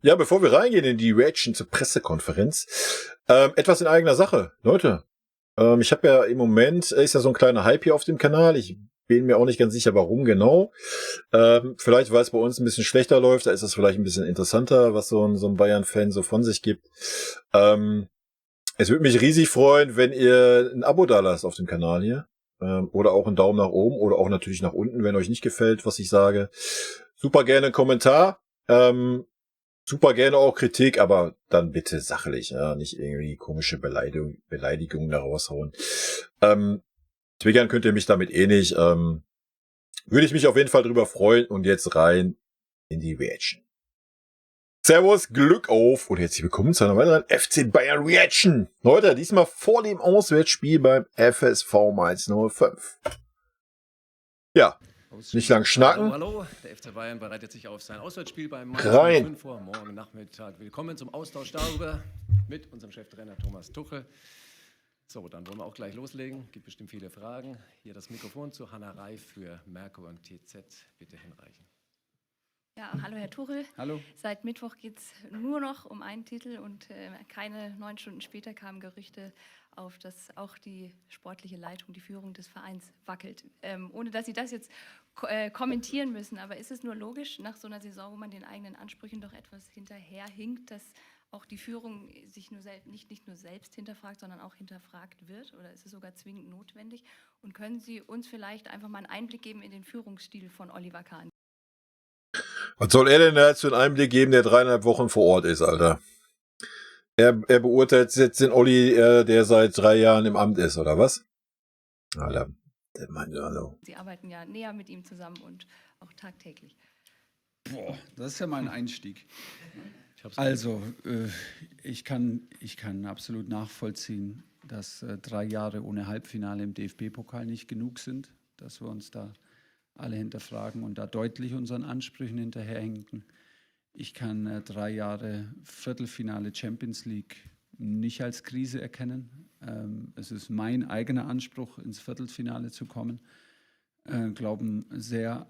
Ja, bevor wir reingehen in die Reaction zur Pressekonferenz, etwas in eigener Sache. Leute, ich habe ja im Moment, ist ja so ein kleiner Hype hier auf dem Kanal. Ich bin mir auch nicht ganz sicher, warum genau. Vielleicht, weil es bei uns ein bisschen schlechter läuft, da ist es vielleicht ein bisschen interessanter, was so ein Bayern-Fan so von sich gibt. Es würde mich riesig freuen, wenn ihr ein Abo dalasst auf dem Kanal hier. Oder auch einen Daumen nach oben oder auch natürlich nach unten, wenn euch nicht gefällt, was ich sage. Super gerne einen Kommentar. Super gerne auch Kritik, aber dann bitte sachlich, ja, nicht irgendwie komische Beleidigungen da raushauen. Triggern könnt ihr mich damit eh nicht. Würde ich mich auf jeden Fall drüber freuen und jetzt rein in die Reaction. Servus, Glück auf und herzlich willkommen zu einer weiteren FC Bayern Reaction. Leute, diesmal vor dem Auswärtsspiel beim FSV Mainz 05. Ja. Nicht lang schnacken. Hallo, der FC Bayern bereitet sich auf sein Auswärtsspiel beim Mainz 05 vor. Morgen Nachmittag. Willkommen zum Austausch darüber mit unserem Cheftrainer Thomas Tuchel. So, dann wollen wir auch gleich loslegen. Gibt bestimmt viele Fragen. Hier das Mikrofon zu Hanna Reif für Merkur und TZ. Bitte hinreichen. Ja, hallo Herr Tuchel. Hallo. Seit Mittwoch geht es nur noch um einen Titel und keine 9 Stunden später kamen Gerüchte auf, dass auch die sportliche Leitung, die Führung des Vereins wackelt. Ohne dass Sie das jetzt kommentieren müssen, aber ist es nur logisch nach so einer Saison, wo man den eigenen Ansprüchen doch etwas hinterherhinkt, dass auch die Führung sich nicht nur selbst hinterfragt, sondern auch hinterfragt wird? Oder ist es sogar zwingend notwendig? Und können Sie uns vielleicht einfach mal einen Einblick geben in den Führungsstil von Oliver Kahn? Was soll er denn da jetzt für einen Einblick geben, der 3,5 Wochen vor Ort ist, Alter? Er beurteilt jetzt den Olli, der seit 3 Jahren im Amt ist, oder was? Alter, hallo. Sie arbeiten ja näher mit ihm zusammen und auch tagtäglich. Boah, das ist ja mein Einstieg. Also, ich kann absolut nachvollziehen, dass 3 Jahre ohne Halbfinale im DFB-Pokal nicht genug sind, dass wir uns da alle hinterfragen und da deutlich unseren Ansprüchen hinterherhinken. Ich kann 3 Jahre Viertelfinale Champions League nicht als Krise erkennen. Es ist mein eigener Anspruch, ins Viertelfinale zu kommen. Glauben sehr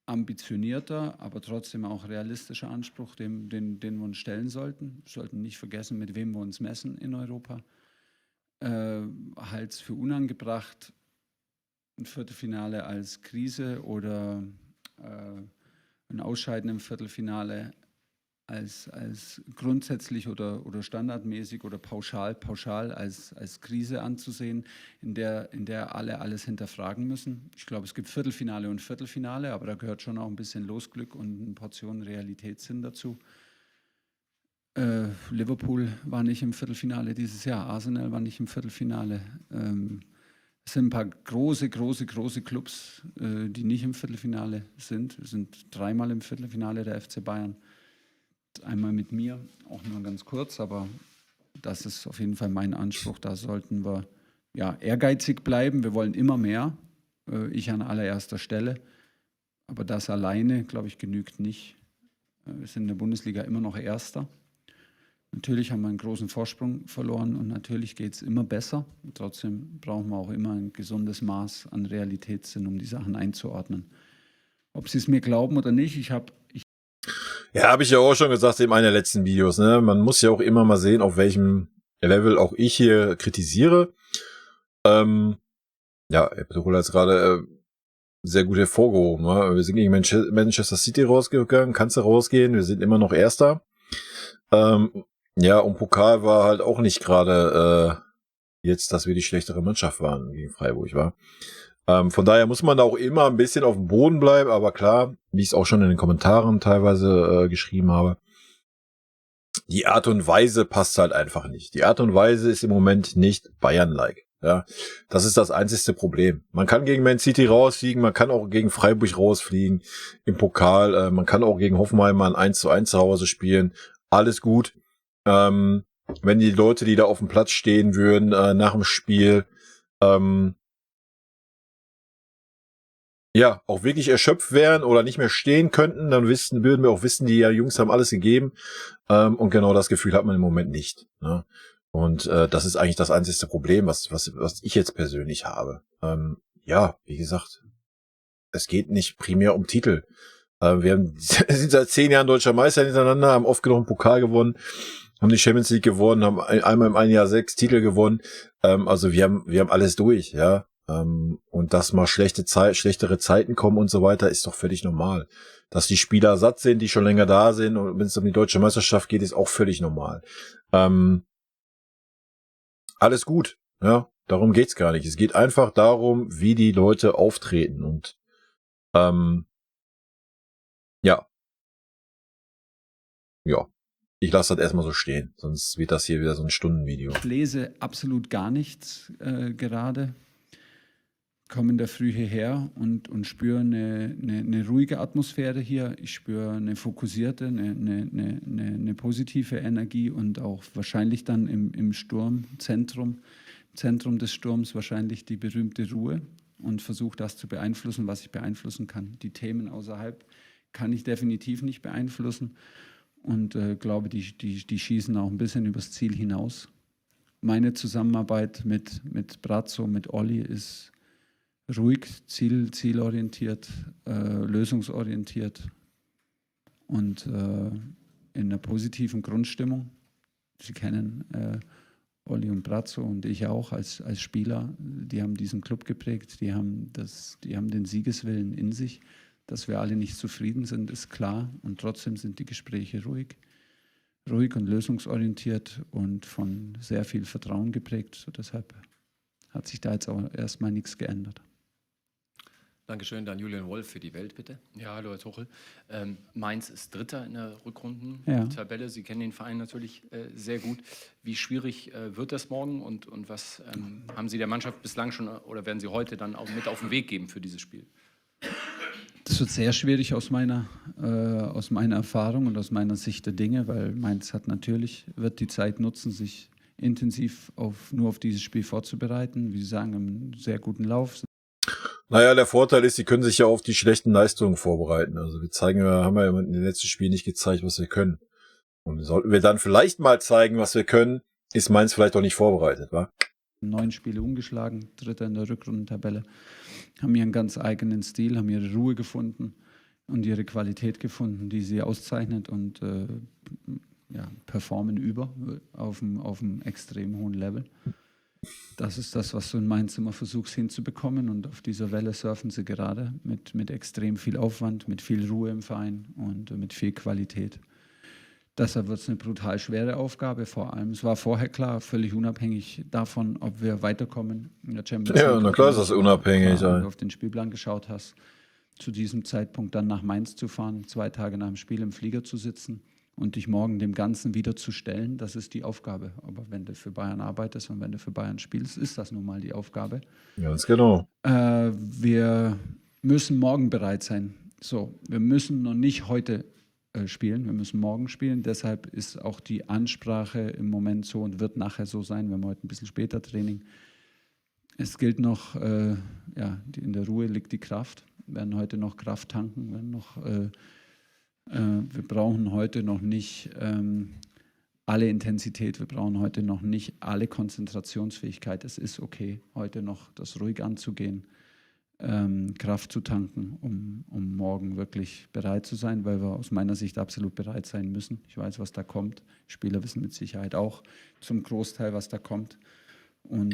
ambitionierter, aber trotzdem auch realistischer Anspruch, den wir uns stellen sollten. Wir sollten nicht vergessen, mit wem wir uns messen in Europa. Halte es für unangebracht, ein Viertelfinale als Krise oder ein Ausscheiden im Viertelfinale als grundsätzlich oder standardmäßig oder pauschal als Krise anzusehen, in der alle alles hinterfragen müssen. Ich glaube, es gibt Viertelfinale und Viertelfinale, aber da gehört schon auch ein bisschen Losglück und eine Portion Realitätssinn dazu. Liverpool war nicht im Viertelfinale dieses Jahr, Arsenal war nicht im Viertelfinale. Es sind ein paar große Clubs, die nicht im Viertelfinale sind. Wir sind 3-mal im Viertelfinale der FC Bayern. Einmal mit mir, auch nur ganz kurz, aber das ist auf jeden Fall mein Anspruch. Da sollten wir ehrgeizig bleiben. Wir wollen immer mehr. Ich an allererster Stelle. Aber das alleine, glaube ich, genügt nicht. Wir sind in der Bundesliga immer noch Erster. Natürlich haben wir einen großen Vorsprung verloren und natürlich geht es immer besser. Und trotzdem brauchen wir auch immer ein gesundes Maß an Realitätssinn, um die Sachen einzuordnen. Ob Sie es mir glauben oder nicht, habe ich ja auch schon gesagt in einem der letzten Videos, ne? Man muss ja auch immer mal sehen, auf welchem Level auch ich hier kritisiere. Herr Petrulla hat es gerade sehr gut hervorgehoben. Ne? Wir sind gegen Manchester City rausgegangen, kannst du rausgehen, wir sind immer noch Erster. Und Pokal war halt auch nicht gerade jetzt, dass wir die schlechtere Mannschaft waren gegen Freiburg, war. Von daher muss man da auch immer ein bisschen auf dem Boden bleiben, aber klar, wie ich es auch schon in den Kommentaren teilweise geschrieben habe, die Art und Weise passt halt einfach nicht. Die Art und Weise ist im Moment nicht Bayern-like. Ja, das ist das einzigste Problem. Man kann gegen Man City rausfliegen, man kann auch gegen Freiburg rausfliegen im Pokal, man kann auch gegen Hoffenheim mal ein 1:1 zu Hause spielen. Alles gut. Wenn die Leute, die da auf dem Platz stehen würden, nach dem Spiel, auch wirklich erschöpft wären oder nicht mehr stehen könnten, dann würden wir auch wissen, die Jungs haben alles gegeben. Und genau das Gefühl hat man im Moment nicht. Ne? Und das ist eigentlich das einzige Problem, was ich jetzt persönlich habe. Wie gesagt, es geht nicht primär um Titel. Wir sind seit 10 Jahren deutscher Meister hintereinander, haben oft genug einen Pokal gewonnen, haben die Champions League gewonnen, haben einmal im einen Jahr 6 Titel gewonnen. Also wir haben alles durch, ja. Und dass mal schlechtere Zeiten kommen und so weiter, ist doch völlig normal. Dass die Spieler satt sind, die schon länger da sind, und wenn es um die deutsche Meisterschaft geht, ist auch völlig normal. Alles gut, ja. Darum geht's gar nicht. Es geht einfach darum, wie die Leute auftreten und ja. Ich lasse das erstmal so stehen, sonst wird das hier wieder so ein Stundenvideo. Ich lese absolut gar nichts gerade. Komme in der Früh hierher und spüre eine ruhige Atmosphäre hier. Ich spüre eine fokussierte, eine positive Energie und auch wahrscheinlich dann im Zentrum des Sturms wahrscheinlich die berühmte Ruhe und versuche das zu beeinflussen, was ich beeinflussen kann. Die Themen außerhalb kann ich definitiv nicht beeinflussen und glaube, die schießen auch ein bisschen übers Ziel hinaus. Meine Zusammenarbeit mit Brazzo, mit Olli ist ruhig, zielorientiert, lösungsorientiert und in einer positiven Grundstimmung. Sie kennen Olli und Brazzo und ich auch als Spieler. Die haben diesen Club geprägt, die haben den Siegeswillen in sich. Dass wir alle nicht zufrieden sind, ist klar. Und trotzdem sind die Gespräche ruhig und lösungsorientiert und von sehr viel Vertrauen geprägt. So deshalb hat sich da jetzt auch erstmal nichts geändert. Dankeschön, dann Julian Wolf für die Welt, bitte. Ja, hallo Herr Tuchel. Mainz ist Dritter in der Rückrundentabelle. Ja. Sie kennen den Verein natürlich sehr gut. Wie schwierig wird das morgen und was haben Sie der Mannschaft bislang schon oder werden Sie heute dann auch mit auf den Weg geben für dieses Spiel? Das wird sehr schwierig aus meiner Erfahrung und aus meiner Sicht der Dinge, weil Mainz wird die Zeit nutzen, sich intensiv nur auf dieses Spiel vorzubereiten. Wie Sie sagen, einen sehr guten Lauf. Naja, der Vorteil ist, sie können sich ja auf die schlechten Leistungen vorbereiten. Also haben wir ja in den letzten Spielen nicht gezeigt, was wir können. Und sollten wir dann vielleicht mal zeigen, was wir können, ist Mainz vielleicht auch nicht vorbereitet, wa? 9 Spiele ungeschlagen, Dritter in der Rückrundentabelle, haben ihren ganz eigenen Stil, haben ihre Ruhe gefunden und ihre Qualität gefunden, die sie auszeichnet und performen auf einem extrem hohen Level. Das ist das, was du in Mainz immer versuchst hinzubekommen und auf dieser Welle surfen sie gerade mit extrem viel Aufwand, mit viel Ruhe im Verein und mit viel Qualität. Deshalb wird es eine brutal schwere Aufgabe, vor allem. Es war vorher klar, völlig unabhängig davon, ob wir weiterkommen in der Champions League. Ja, na klar ist das unabhängig. Wenn du auf den Spielplan geschaut hast, zu diesem Zeitpunkt dann nach Mainz zu fahren, 2 Tage nach dem Spiel im Flieger zu sitzen und dich morgen dem Ganzen wieder zu stellen, das ist die Aufgabe. Aber wenn du für Bayern arbeitest und wenn du für Bayern spielst, ist das nun mal die Aufgabe. Ganz genau. Wir müssen morgen bereit sein. So, wir müssen noch nicht heute spielen, wir müssen morgen spielen. Deshalb ist auch die Ansprache im Moment so und wird nachher so sein. Wir haben heute ein bisschen später Training. Es gilt noch, in der Ruhe liegt die Kraft. Wir werden heute noch Kraft tanken, wir brauchen heute noch nicht alle Intensität, wir brauchen heute noch nicht alle Konzentrationsfähigkeit. Es ist okay, heute noch das ruhig anzugehen, Kraft zu tanken, um morgen wirklich bereit zu sein, weil wir aus meiner Sicht absolut bereit sein müssen. Ich weiß, was da kommt. Spieler wissen mit Sicherheit auch zum Großteil, was da kommt. Und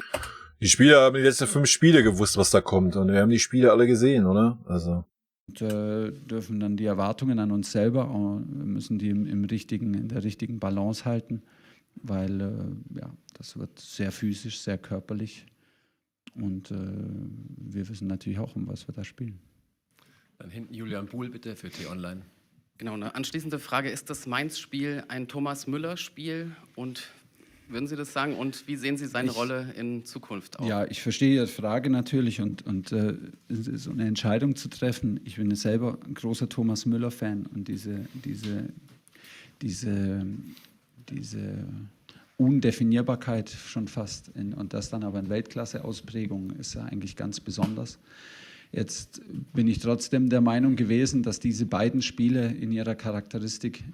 die Spieler haben die letzten 5 Spiele gewusst, was da kommt. Und wir haben die Spiele alle gesehen, oder? Also. Und dürfen dann die Erwartungen an uns selber, müssen die in der richtigen Balance halten, weil das wird sehr physisch, sehr körperlich. Und wir wissen natürlich auch, um was wir da spielen. Dann hinten Julian Buhl bitte für T-Online. Genau, eine anschließende Frage. Ist das Mainz-Spiel ein Thomas Müller-Spiel? Und würden Sie das sagen? Und wie sehen Sie seine Rolle in Zukunft auch? Ja, ich verstehe Ihre Frage natürlich und so eine Entscheidung zu treffen. Ich bin selber ein großer Thomas Müller-Fan und diese Undefinierbarkeit schon fast und das dann aber in Weltklasse-Ausprägung ist ja eigentlich ganz besonders. Jetzt bin ich trotzdem der Meinung gewesen, dass diese beiden Spiele in ihrer Charakteristik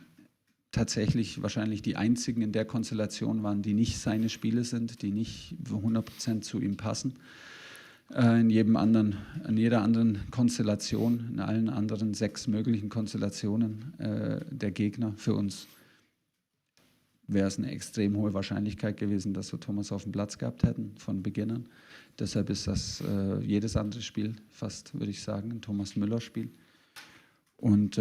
tatsächlich wahrscheinlich die einzigen in der Konstellation waren, die nicht seine Spiele sind, die nicht 100% zu ihm passen. in jeder anderen Konstellation, in allen anderen 6 möglichen Konstellationen der Gegner. Für uns wäre es eine extrem hohe Wahrscheinlichkeit gewesen, dass wir Thomas auf dem Platz gehabt hätten von Beginn an. Deshalb ist das jedes andere Spiel fast, würde ich sagen, ein Thomas Müller-Spiel. Und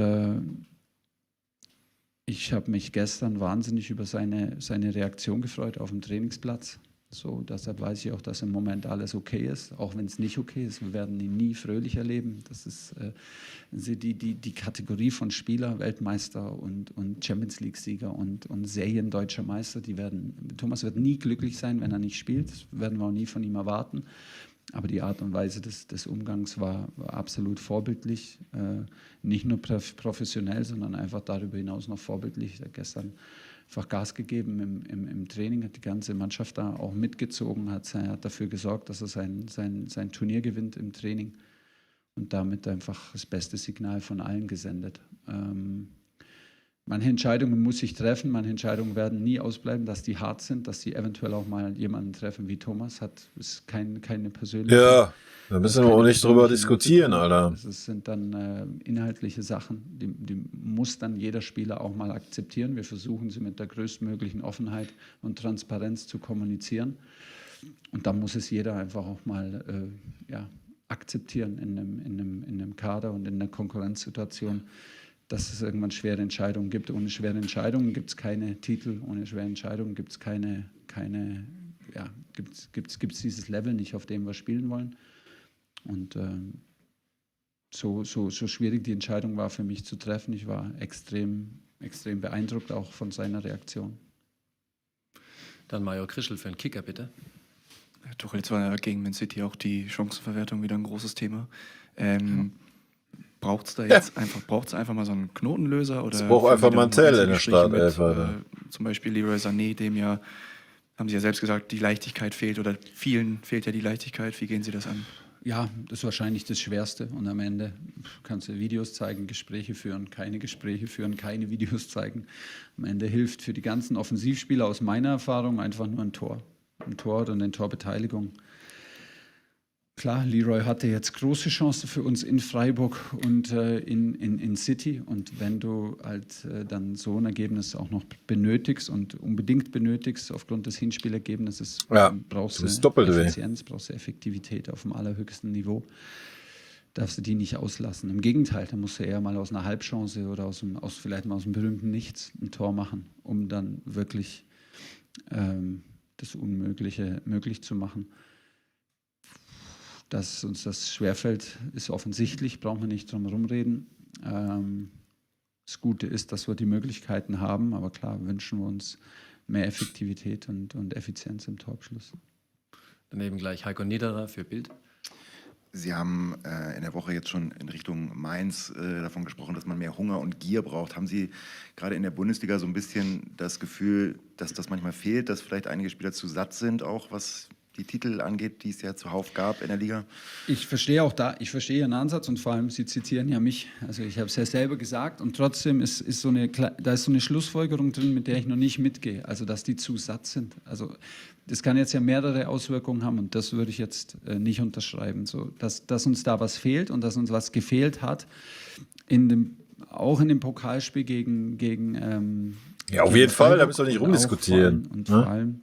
ich habe mich gestern wahnsinnig über seine Reaktion gefreut auf dem Trainingsplatz. So, deshalb weiß ich auch, dass im Moment alles okay ist, auch wenn es nicht okay ist. Wir werden ihn nie fröhlich erleben. Das ist die Kategorie von Spieler, Weltmeister und Champions League-Sieger und Seriendeutscher Meister. Thomas wird nie glücklich sein, wenn er nicht spielt. Das werden wir auch nie von ihm erwarten. Aber die Art und Weise des Umgangs war absolut vorbildlich. Nicht nur professionell, sondern einfach darüber hinaus noch vorbildlich. Er hat gestern einfach Gas gegeben im Training, hat die ganze Mannschaft da auch mitgezogen, hat dafür gesorgt, dass er sein Turnier gewinnt im Training und damit einfach das beste Signal von allen gesendet. Manche Entscheidungen muss ich treffen, manche Entscheidungen werden nie ausbleiben, dass die hart sind, dass sie eventuell auch mal jemanden treffen wie Thomas ist keine persönliche. Ja, da müssen wir auch nicht drüber diskutieren, Alter. Das sind dann inhaltliche Sachen, die muss dann jeder Spieler auch mal akzeptieren. Wir versuchen sie mit der größtmöglichen Offenheit und Transparenz zu kommunizieren. Und dann muss es jeder einfach auch mal akzeptieren in einem Kader und in einer Konkurrenzsituation, dass es irgendwann schwere Entscheidungen gibt. Ohne schwere Entscheidungen gibt es keine Titel, ohne schwere Entscheidungen gibt es gibt's dieses Level nicht, auf dem wir spielen wollen. Und so schwierig die Entscheidung war für mich zu treffen, ich war extrem beeindruckt auch von seiner Reaktion. Dann Major Krischl für den Kicker, bitte. Tuchel, jetzt war ja gegen Man City auch die Chancenverwertung wieder ein großes Thema. Braucht es da jetzt einfach mal so einen Knotenlöser? Oder es braucht einfach mal einen Tell in der Startelf. Zum Beispiel Leroy Sané, dem ja, haben Sie ja selbst gesagt, die Leichtigkeit fehlt oder vielen fehlt ja die Leichtigkeit. Wie gehen Sie das an? Ja, das ist wahrscheinlich das Schwerste. Und am Ende kannst du Videos zeigen, Gespräche führen, keine Videos zeigen. Am Ende hilft für die ganzen Offensivspieler aus meiner Erfahrung einfach nur ein Tor. Ein Tor oder eine Torbeteiligung. Klar, Leroy hatte jetzt große Chancen für uns in Freiburg und in City. Und wenn du halt dann so ein Ergebnis auch noch benötigst und unbedingt benötigst aufgrund des Hinspielergebnisses, brauchst du Effizienz, brauchst du Effektivität auf dem allerhöchsten Niveau. Darfst du die nicht auslassen. Im Gegenteil, da musst du eher mal aus einer Halbchance oder vielleicht mal aus dem berühmten Nichts ein Tor machen, um dann wirklich das Unmögliche möglich zu machen. Dass uns das schwerfällt, ist offensichtlich, brauchen wir nicht drum herum reden. Das Gute ist, dass wir die Möglichkeiten haben, aber klar wünschen wir uns mehr Effektivität und Effizienz im Torabschluss. Daneben gleich Heiko Niederer für Bild. Sie haben in der Woche jetzt schon in Richtung Mainz davon gesprochen, dass man mehr Hunger und Gier braucht. Haben Sie gerade in der Bundesliga so ein bisschen das Gefühl, dass das manchmal fehlt, dass vielleicht einige Spieler zu satt sind, auch was die Titel angeht, die es ja zuhauf gab in der Liga? Ich verstehe Ihren Ansatz und vor allem, Sie zitieren ja mich. Also ich habe es ja selber gesagt und trotzdem da ist so eine Schlussfolgerung drin, mit der ich noch nicht mitgehe. Also dass die zu satt sind. Also das kann jetzt ja mehrere Auswirkungen haben und das würde ich jetzt nicht unterschreiben. So, dass uns da was fehlt und dass uns was gefehlt hat, auch in dem Pokalspiel gegen ja, auf jeden Fall, da müssen wir nicht rumdiskutieren. Und vor allem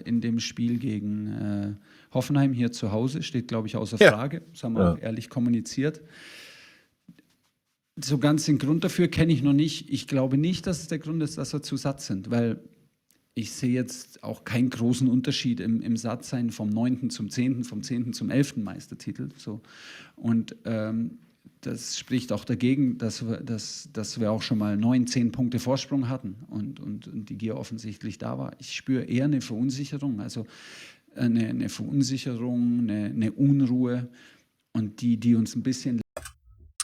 in dem Spiel gegen Hoffenheim hier zu Hause, steht, glaube ich, außer Frage. Das haben wir auch ehrlich kommuniziert. So ganz den Grund dafür kenne ich noch nicht. Ich glaube nicht, dass es der Grund ist, dass wir zu satt sind, weil ich sehe jetzt auch keinen großen Unterschied im Sattsein vom 9. zum 10., vom 10. zum 11. Meistertitel. So. Und das spricht auch dagegen, dass wir auch schon mal 9, 10 Punkte Vorsprung hatten und die Gier offensichtlich da war. Ich spüre eher eine Verunsicherung, also eine Verunsicherung, eine Unruhe und die uns ein bisschen...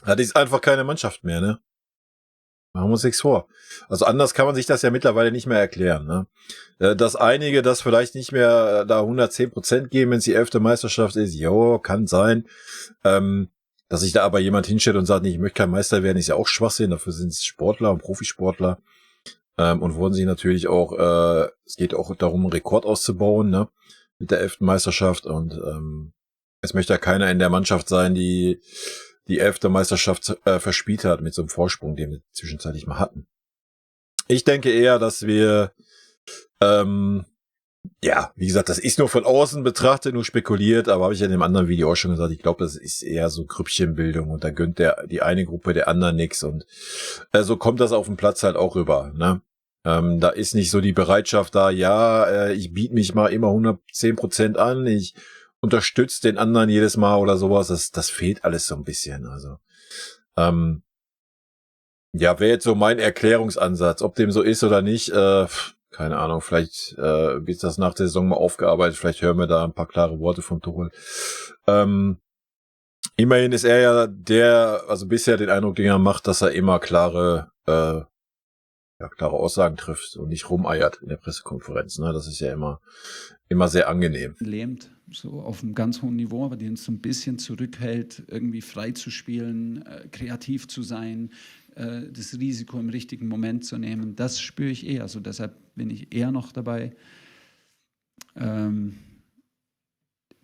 Ja, die ist einfach keine Mannschaft mehr, ne? Machen wir uns nichts vor. Also anders kann man sich das ja mittlerweile nicht mehr erklären, ne? Dass einige das vielleicht nicht mehr da 110% geben, wenn es die 11. Meisterschaft ist, jo, kann sein. Dass sich da aber jemand hinstellt und sagt, nee, ich möchte kein Meister werden, ist ja auch Schwachsinn. Dafür sind es Sportler und Profisportler. Und wollen sich natürlich auch, es geht auch darum, einen Rekord auszubauen, ne? Mit der 11. Meisterschaft. Und Es möchte ja keiner in der Mannschaft sein, die 11. Meisterschaft verspielt hat mit so einem Vorsprung, den wir zwischenzeitlich mal hatten. Ich denke eher, dass wir, wie gesagt, das ist nur von außen betrachtet, nur spekuliert, aber habe ich ja in dem anderen Video auch schon gesagt, ich glaube, das ist eher so Grüppchenbildung und da gönnt die eine Gruppe der anderen nix und so kommt das auf dem Platz halt auch rüber, ne? Da ist nicht so die Bereitschaft da, ich biete mich mal immer 110% an, ich unterstützt den anderen jedes Mal oder sowas, das fehlt alles so ein bisschen. Also, wäre jetzt so mein Erklärungsansatz. Ob dem so ist oder nicht, keine Ahnung, vielleicht wird das nach der Saison mal aufgearbeitet, vielleicht hören wir da ein paar klare Worte von Tuchel. Immerhin ist er ja bisher den Eindruck, den er macht, dass er immer klare Aussagen trifft und nicht rumeiert in der Pressekonferenz. Ne? Das ist ja immer sehr angenehm. Lähmt, so auf einem ganz hohen Niveau, aber die uns so ein bisschen zurückhält, irgendwie frei zu spielen, kreativ zu sein, das Risiko im richtigen Moment zu nehmen. Das spüre ich eher. Also deshalb bin ich eher noch dabei,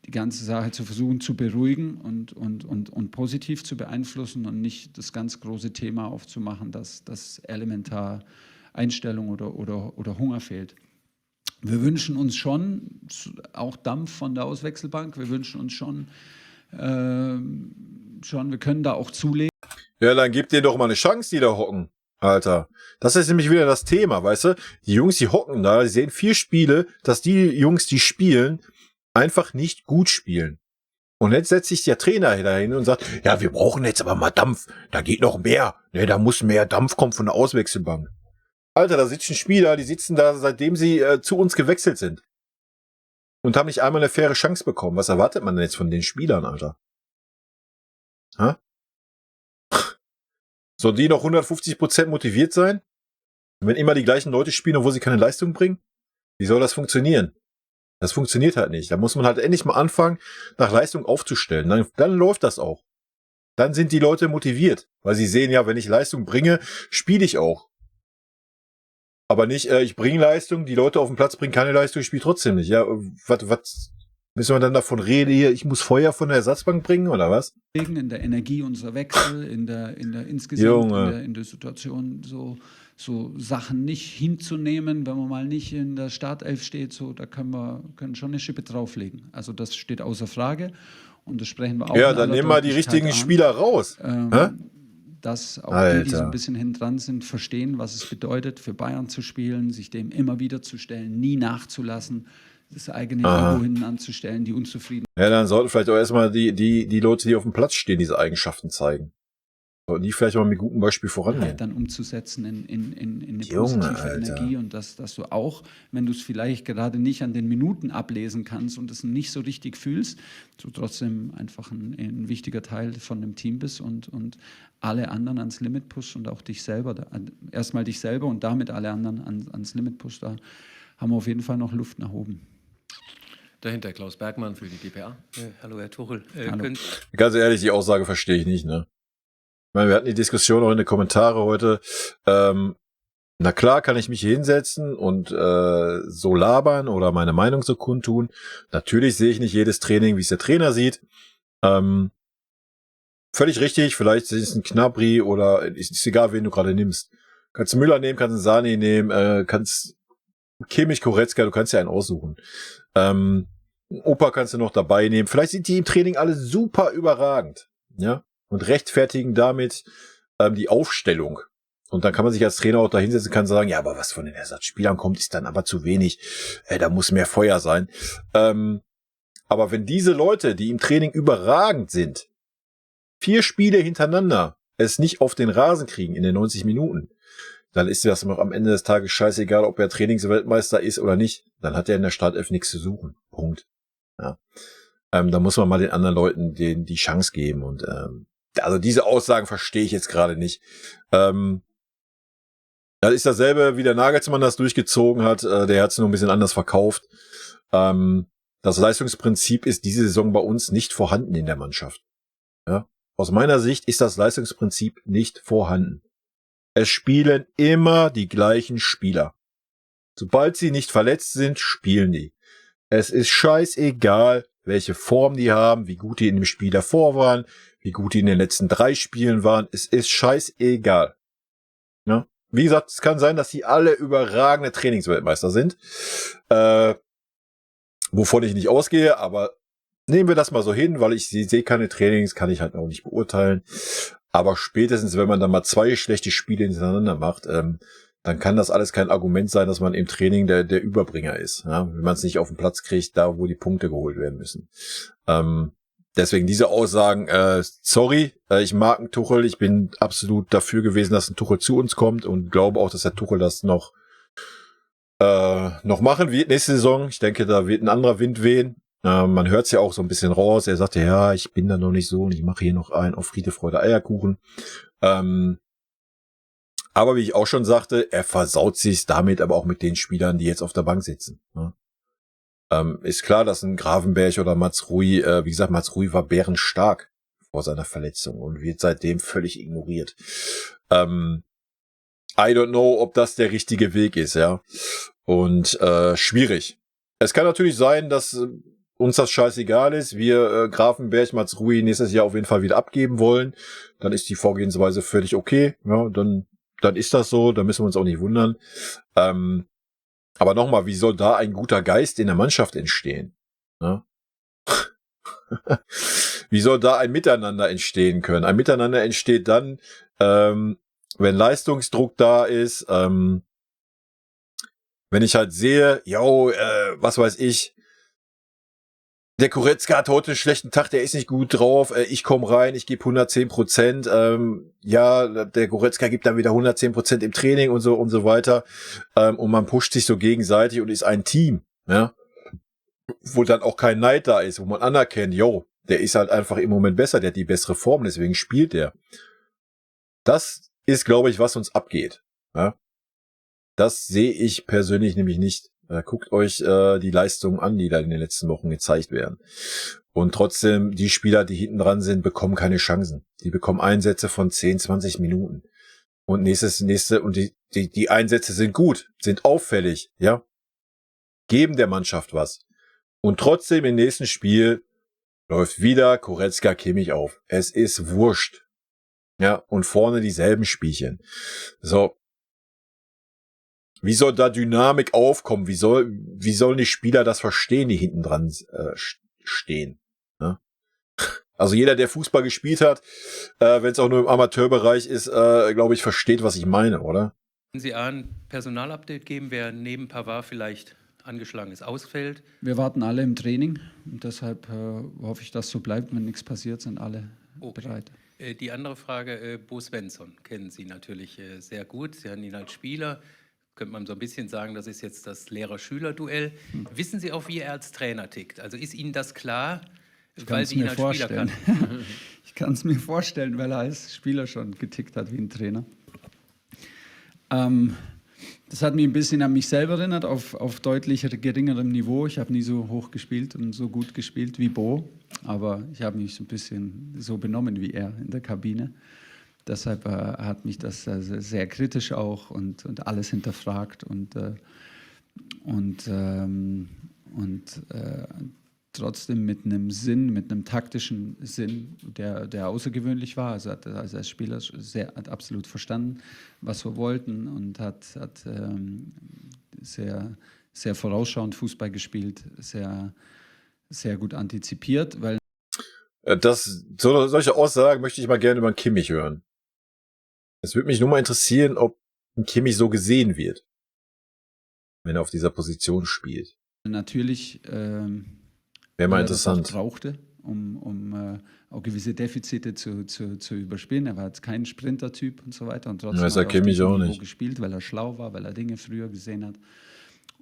die ganze Sache zu versuchen zu beruhigen und positiv zu beeinflussen und nicht das ganz große Thema aufzumachen, dass elementar Einstellung oder Hunger fehlt. Wir wünschen uns schon auch Dampf von der Auswechselbank. Wir wünschen uns schon, wir können da auch zulegen. Ja, dann gebt denen doch mal eine Chance, die da hocken, Alter. Das ist nämlich wieder das Thema, weißt du? Die Jungs, die hocken da, die sehen 4 Spiele, dass die Jungs, die spielen, einfach nicht gut spielen. Und jetzt setzt sich der Trainer dahin und sagt, ja, wir brauchen jetzt aber mal Dampf. Da geht noch mehr. Ne, da muss mehr Dampf kommen von der Auswechselbank. Alter, da sitzen Spieler, die sitzen da, seitdem sie zu uns gewechselt sind. Und haben nicht einmal eine faire Chance bekommen. Was erwartet man denn jetzt von den Spielern, Alter? Ha? Sollen die noch 150% motiviert sein? Wenn immer die gleichen Leute spielen, obwohl sie keine Leistung bringen? Wie soll das funktionieren? Das funktioniert halt nicht. Da muss man halt endlich mal anfangen, nach Leistung aufzustellen. Dann läuft das auch. Dann sind die Leute motiviert. Weil sie sehen ja, wenn ich Leistung bringe, spiele ich auch. Aber nicht, ich bringe Leistung, die Leute auf den Platz bringen keine Leistung, ich spiele trotzdem nicht. Ja, was müssen wir dann davon reden hier, ich muss Feuer von der Ersatzbank bringen, oder was? In der Energie unserer Wechsel, in der insgesamt, in der Situation so Sachen nicht hinzunehmen, wenn man mal nicht in der Startelf steht, so, da können schon eine Schippe drauflegen. Also das steht außer Frage und das sprechen wir auch. Ja, dann nehmen wir die richtigen Spieler raus. Dass auch die so ein bisschen hinten dran sind, verstehen, was es bedeutet, für Bayern zu spielen, sich dem immer wieder zu stellen, nie nachzulassen, das eigene Ego hinten anzustellen, die unzufrieden. Ja, dann sollten vielleicht auch erstmal die Leute, die auf dem Platz stehen, diese Eigenschaften zeigen. Sollten die vielleicht mal mit gutem Beispiel vorangehen. Halt dann umzusetzen in eine positive Energie und dass du auch, wenn du es vielleicht gerade nicht an den Minuten ablesen kannst und es nicht so richtig fühlst, du trotzdem einfach ein wichtiger Teil von dem Team bist und alle anderen ans Limit pushst und auch dich selber, erstmal dich selber und damit alle anderen ans Limit pushst. Da haben wir auf jeden Fall noch Luft nach oben. Dahinter Klaus Bergmann für die dpa. Hallo, Herr Tuchel. Hallo. Ganz ehrlich, die Aussage verstehe ich nicht, ne? Ich meine, wir hatten die Diskussion auch in den Kommentaren heute. Na klar kann ich mich hier hinsetzen und so labern oder meine Meinung so kundtun. Natürlich sehe ich nicht jedes Training, wie es der Trainer sieht. Völlig richtig, vielleicht ist es ein Gnabry oder ist egal, wen du gerade nimmst. Kannst du Müller nehmen, kannst du Sané nehmen, kannst Kimmich, Goretzka, du kannst ja einen aussuchen. Opa kannst du noch dabei nehmen. Vielleicht sind die im Training alle super überragend, ja, und rechtfertigen damit die Aufstellung. Und dann kann man sich als Trainer auch da hinsetzen und kann sagen, ja, aber was von den Ersatzspielern kommt, ist dann aber zu wenig. Da muss mehr Feuer sein. Aber wenn diese Leute, die im Training überragend sind, 4 Spiele hintereinander es nicht auf den Rasen kriegen in den 90 Minuten, dann ist das noch am Ende des Tages scheißegal, ob er Trainingsweltmeister ist oder nicht. Dann hat er in der Startelf nichts zu suchen. Punkt. Ja. Da muss man mal den anderen Leuten die Chance geben. Und also diese Aussagen verstehe ich jetzt gerade nicht. Das ist dasselbe, wie der Nagelsmann das durchgezogen hat. Der hat es nur ein bisschen anders verkauft. Das Leistungsprinzip ist diese Saison bei uns nicht vorhanden in der Mannschaft. Ja? Aus meiner Sicht ist das Leistungsprinzip nicht vorhanden. Es spielen immer die gleichen Spieler. Sobald sie nicht verletzt sind, spielen die. Es ist scheißegal, welche Form die haben, wie gut die in dem Spiel davor waren, wie gut die in den letzten 3 Spielen waren. Es ist scheißegal. Ja? Wie gesagt, es kann sein, dass die alle überragende Trainingsweltmeister sind. Wovon ich nicht ausgehe, aber nehmen wir das mal so hin, weil ich sehe keine Trainings, kann ich halt auch nicht beurteilen. Aber spätestens, wenn man dann mal 2 schlechte Spiele hintereinander macht, dann kann das alles kein Argument sein, dass man im Training der Überbringer ist. Ja? Wenn man es nicht auf den Platz kriegt, da wo die Punkte geholt werden müssen. Deswegen diese Aussagen, sorry, ich mag einen Tuchel, ich bin absolut dafür gewesen, dass ein Tuchel zu uns kommt und glaube auch, dass der Tuchel das noch machen wird nächste Saison. Ich denke, da wird ein anderer Wind wehen. Man hört es ja auch so ein bisschen raus. Er sagte, ja, ich bin da noch nicht so und ich mache hier noch einen auf Friede, Freude, Eierkuchen. Aber wie ich auch schon sagte, er versaut sich damit aber auch mit den Spielern, die jetzt auf der Bank sitzen. Ne? Ist klar, dass ein Gravenberch oder Mats Rui, wie gesagt, Mats Rui war bärenstark vor seiner Verletzung und wird seitdem völlig ignoriert. I don't know, ob das der richtige Weg ist, ja. Und schwierig. Es kann natürlich sein, dass uns das scheißegal ist. Wir Gravenberch, Mats Rui nächstes Jahr auf jeden Fall wieder abgeben wollen. Dann ist die Vorgehensweise völlig okay. Ja, dann ist das so, da müssen wir uns auch nicht wundern. Aber nochmal, wie soll da ein guter Geist in der Mannschaft entstehen? Ja? Wie soll da ein Miteinander entstehen können? Ein Miteinander entsteht dann, wenn Leistungsdruck da ist, wenn ich halt sehe, was weiß ich, der Goretzka hat heute einen schlechten Tag, der ist nicht gut drauf, ich komme rein, ich gebe 110%, der Goretzka gibt dann wieder 110% im Training und so weiter, und man pusht sich so gegenseitig und ist ein Team, ja, wo dann auch kein Neid da ist, wo man anerkennt, der ist halt einfach im Moment besser, der hat die bessere Form, deswegen spielt der. Das ist, glaube ich, was uns abgeht, ja. Das sehe ich persönlich nämlich nicht. Guckt euch die Leistungen an, die da in den letzten Wochen gezeigt werden. Und trotzdem, die Spieler, die hinten dran sind, bekommen keine Chancen. Die bekommen Einsätze von 10, 20 Minuten. Und und die Einsätze sind gut, sind auffällig, ja. Geben der Mannschaft was. Und trotzdem im nächsten Spiel läuft wieder Goretzka, Kimmich auf. Es ist wurscht. Ja, und vorne dieselben Spielchen. So. Wie soll da Dynamik aufkommen? Wie sollen die Spieler das verstehen, die hinten dran stehen? Ja? Also jeder, der Fußball gespielt hat, wenn es auch nur im Amateurbereich ist, glaube ich, versteht, was ich meine, oder? Können Sie ein Personalupdate geben, wer neben Pavard vielleicht angeschlagen ist, ausfällt? Wir warten alle im Training und deshalb hoffe ich, dass so bleibt. Wenn nichts passiert, sind alle bereit. Die andere Frage, Bo Svensson kennen Sie natürlich sehr gut. Sie haben ihn als Spieler. Könnte man so ein bisschen sagen, das ist jetzt das Lehrer-Schüler-Duell. Wissen Sie auch, wie er als Trainer tickt? Also ist Ihnen das klar, weil Sie ihn als Spieler kannten? Ich kann es mir vorstellen, weil er als Spieler schon getickt hat wie ein Trainer. Das hat mich ein bisschen an mich selber erinnert, auf deutlich geringerem Niveau. Ich habe nie so hoch gespielt und so gut gespielt wie Bo, aber ich habe mich so ein bisschen so benommen wie er in der Kabine. Deshalb hat mich das sehr kritisch auch und alles hinterfragt und trotzdem mit einem Sinn, mit einem taktischen Sinn, der außergewöhnlich war. Also hat als Spieler hat absolut verstanden, was wir wollten und hat sehr, sehr vorausschauend Fußball gespielt, sehr, sehr gut antizipiert, weil solche Aussagen möchte ich mal gerne über einen Kimmich hören. Es würde mich nur mal interessieren, ob ein Kimmich so gesehen wird, wenn er auf dieser Position spielt. Natürlich wäre mal interessant. Brauchte, um auch gewisse Defizite zu überspielen. Er war jetzt kein Sprintertyp und so weiter. Und trotzdem hat er Kimmich auch nicht gespielt, weil er schlau war, weil er Dinge früher gesehen hat.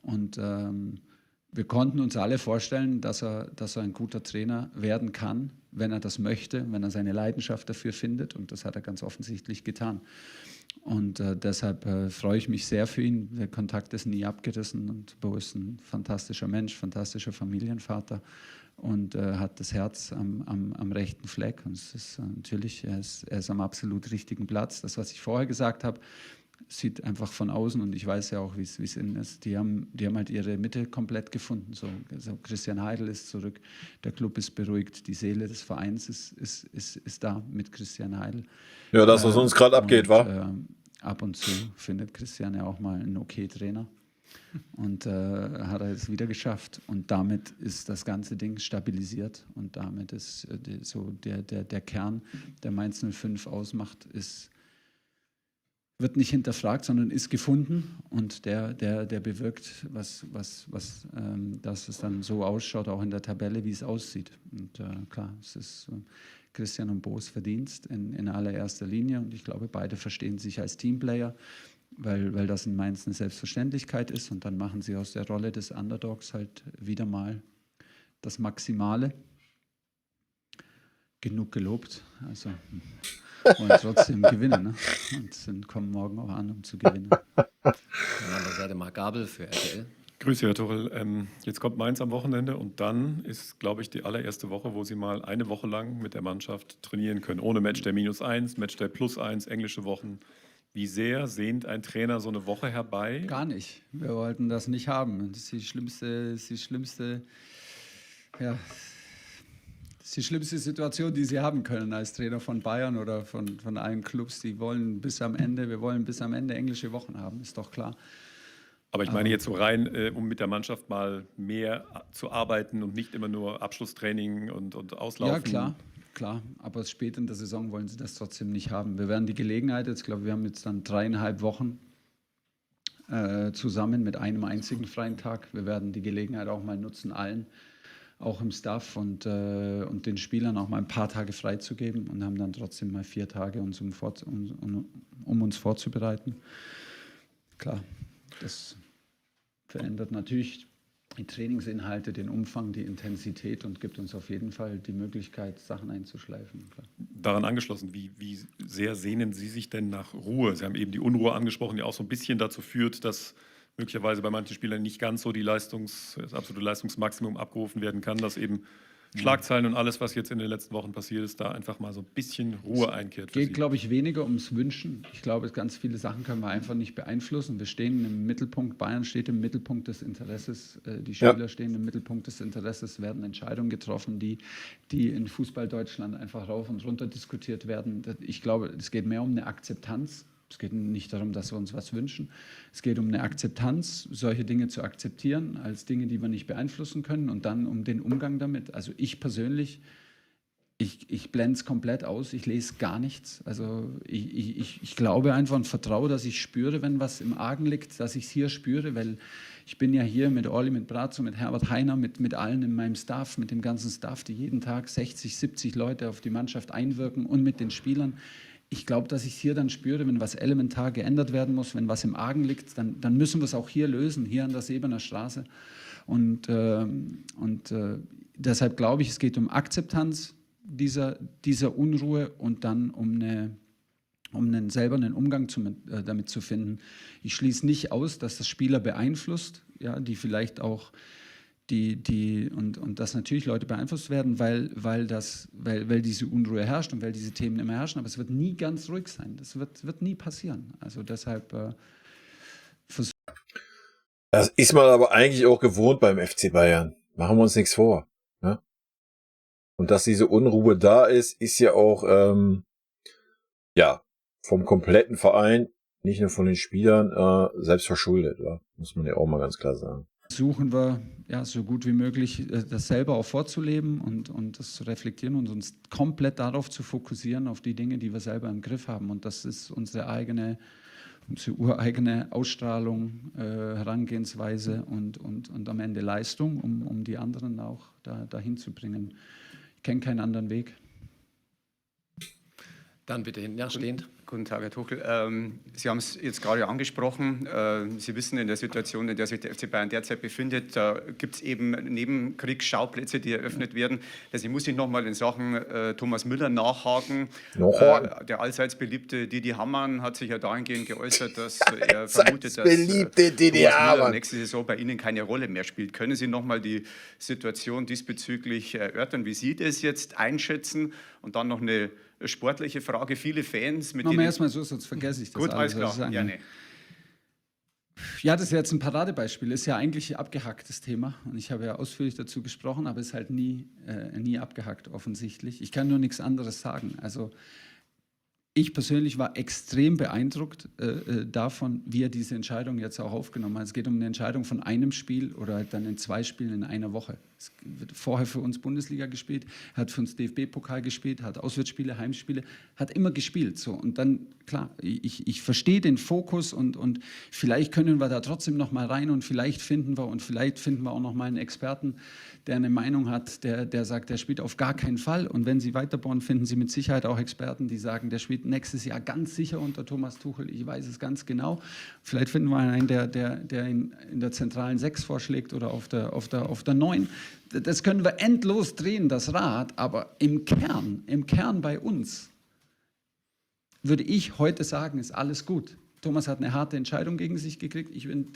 Und wir konnten uns alle vorstellen, dass er ein guter Trainer werden kann, wenn er das möchte, wenn er seine Leidenschaft dafür findet. Und das hat er ganz offensichtlich getan. Und deshalb freue ich mich sehr für ihn. Der Kontakt ist nie abgerissen. Und Bo ist ein fantastischer Mensch, fantastischer Familienvater und hat das Herz am rechten Fleck. Und es ist natürlich, er ist am absolut richtigen Platz. Das, was ich vorher gesagt habe, sieht einfach von außen, und ich weiß ja auch, wie es innen ist, die haben halt ihre Mitte komplett gefunden. So Christian Heidel ist zurück, der Club ist beruhigt, die Seele des Vereins ist da mit Christian Heidel. Ja, das, was uns gerade abgeht, wa? Ab und zu findet Christian ja auch mal einen Okay-Trainer. Und hat er jetzt wieder geschafft. Und damit ist das ganze Ding stabilisiert. Und damit ist so der Kern, der Mainz 05 ausmacht, wird nicht hinterfragt, sondern ist gefunden. Und der bewirkt, dass es dann so ausschaut, auch in der Tabelle, wie es aussieht. Und klar, es ist Christian und Bo's Verdienst in allererster Linie. Und ich glaube, beide verstehen sich als Teamplayer, weil das in Mainz eine Selbstverständlichkeit ist, und dann machen sie aus der Rolle des Underdogs halt wieder mal das Maximale. Genug gelobt, also wollen trotzdem gewinnen, ne? Und kommen morgen auch an, um zu gewinnen. An der Seite Marc Gabel für RTL. Grüße, Herr Tuchel. Jetzt kommt Mainz am Wochenende, und dann ist, glaube ich, die allererste Woche, wo Sie mal eine Woche lang mit der Mannschaft trainieren können, ohne Matchday -1, Matchday +1, englische Wochen. Wie sehr sehnt ein Trainer so eine Woche herbei? Gar nicht. Wir wollten das nicht haben. Das ist die schlimmste Situation, die Sie haben können als Trainer von Bayern oder von allen Clubs. Wir wollen bis am Ende englische Wochen haben, ist doch klar. Aber ich meine jetzt so rein, um mit der Mannschaft mal mehr zu arbeiten und nicht immer nur Abschlusstraining und Auslaufen. Ja, klar, aber spät in der Saison wollen sie das trotzdem nicht haben. Wir werden die Gelegenheit, jetzt glaube wir haben jetzt dann 3,5 Wochen zusammen mit einem einzigen freien Tag. Wir werden die Gelegenheit auch mal nutzen, allen, auch im Staff und den Spielern auch mal ein paar Tage freizugeben, und haben dann trotzdem mal 4 Tage, um uns vorzubereiten. Klar, das verändert natürlich die Trainingsinhalte, den Umfang, die Intensität, und gibt uns auf jeden Fall die Möglichkeit, Sachen einzuschleifen. Klar. Daran angeschlossen, wie sehr sehnen Sie sich denn nach Ruhe? Sie haben eben die Unruhe angesprochen, die auch so ein bisschen dazu führt, dass möglicherweise bei manchen Spielern nicht ganz so das absolute Leistungsmaximum abgerufen werden kann, dass eben Schlagzeilen und alles, was jetzt in den letzten Wochen passiert ist, da einfach mal so ein bisschen Ruhe einkehrt. Es geht, glaube ich, weniger ums Wünschen. Ich glaube, ganz viele Sachen können wir einfach nicht beeinflussen. Wir stehen im Mittelpunkt, Bayern steht im Mittelpunkt des Interesses, die Spieler stehen im Mittelpunkt des Interesses, werden Entscheidungen getroffen, die in Fußball Deutschland einfach rauf und runter diskutiert werden. Ich glaube, es geht mehr um eine Akzeptanz. Es geht nicht darum, dass wir uns was wünschen. Es geht um eine Akzeptanz, solche Dinge zu akzeptieren als Dinge, die wir nicht beeinflussen können, und dann um den Umgang damit. Also ich persönlich, ich blende es komplett aus, ich lese gar nichts. Also ich glaube einfach und vertraue, dass ich spüre, wenn was im Argen liegt, dass ich es hier spüre, weil ich bin ja hier mit Olli, mit Brazzo, mit Herbert Heiner, mit allen in meinem Staff, mit dem ganzen Staff, die jeden Tag 60, 70 Leute auf die Mannschaft einwirken, und mit den Spielern. Ich glaube, dass ich es hier dann spüre, wenn was elementar geändert werden muss, wenn was im Argen liegt, dann müssen wir es auch hier lösen, hier an der Sebener Straße. Und deshalb glaube ich, es geht um Akzeptanz dieser Unruhe, und dann um selber einen Umgang damit zu finden. Ich schließe nicht aus, dass das Spieler beeinflusst, ja, die vielleicht auch und dass natürlich Leute beeinflusst werden, weil diese Unruhe herrscht und weil diese Themen immer herrschen, aber es wird nie ganz ruhig sein. Das wird nie passieren. Also deshalb das ist man aber eigentlich auch gewohnt beim FC Bayern. Machen wir uns nichts vor. Ne? Und dass diese Unruhe da ist ja auch vom kompletten Verein, nicht nur von den Spielern, selbst verschuldet. Ja? Muss man ja auch mal ganz klar sagen. Versuchen wir, so gut wie möglich das selber auch vorzuleben und das zu reflektieren und uns komplett darauf zu fokussieren, auf die Dinge, die wir selber im Griff haben. Und das ist unsere ureigene Ausstrahlung, Herangehensweise und am Ende Leistung, um die anderen auch dahin zu bringen. Ich kenne keinen anderen Weg. Dann bitte hinten, stehend. Guten Tag, Herr Tuchel. Sie haben es jetzt gerade angesprochen. Sie wissen, in der Situation, in der sich der FC Bayern derzeit befindet, da gibt es eben Nebenkriegsschauplätze, die eröffnet werden. Also ich muss nicht nochmal in Sachen Thomas Müller nachhaken. Der allseits beliebte Didi Hamann hat sich ja dahingehend geäußert, dass er vermutet, dass Thomas Müller nächste Saison bei Ihnen keine Rolle mehr spielt. Können Sie nochmal die Situation diesbezüglich erörtern, wie Sie das jetzt einschätzen? Und dann noch eine sportliche Frage. Viele Fans mit Machen wir denen... erstmal so, sonst vergesse ich das. Gut, alles klar. Gerne. Ja, das ist jetzt ein Paradebeispiel. Ist ja eigentlich ein abgehacktes Thema. Und ich habe ja ausführlich dazu gesprochen, aber ist halt nie abgehackt offensichtlich. Ich kann nur nichts anderes sagen. Also ich persönlich war extrem beeindruckt davon, wie er diese Entscheidung jetzt auch aufgenommen hat. Es geht um eine Entscheidung von einem Spiel oder halt dann in 2 Spielen in einer Woche. Es wird vorher für uns Bundesliga gespielt, hat für uns DFB-Pokal gespielt, hat Auswärtsspiele, Heimspiele, hat immer gespielt. So. Und dann, klar, ich verstehe den Fokus und vielleicht können wir da trotzdem noch mal rein und vielleicht finden wir auch noch mal einen Experten, der eine Meinung hat, der sagt, der spielt auf gar keinen Fall. Und wenn Sie weiterbauen, finden Sie mit Sicherheit auch Experten, die sagen, der spielt nächstes Jahr ganz sicher unter Thomas Tuchel. Ich weiß es ganz genau. Vielleicht finden wir einen, der in der zentralen 6 vorschlägt oder auf der 9. Das können wir endlos drehen, das Rad. Aber im Kern bei uns, würde ich heute sagen, ist alles gut. Thomas hat eine harte Entscheidung gegen sich gekriegt. Ich bin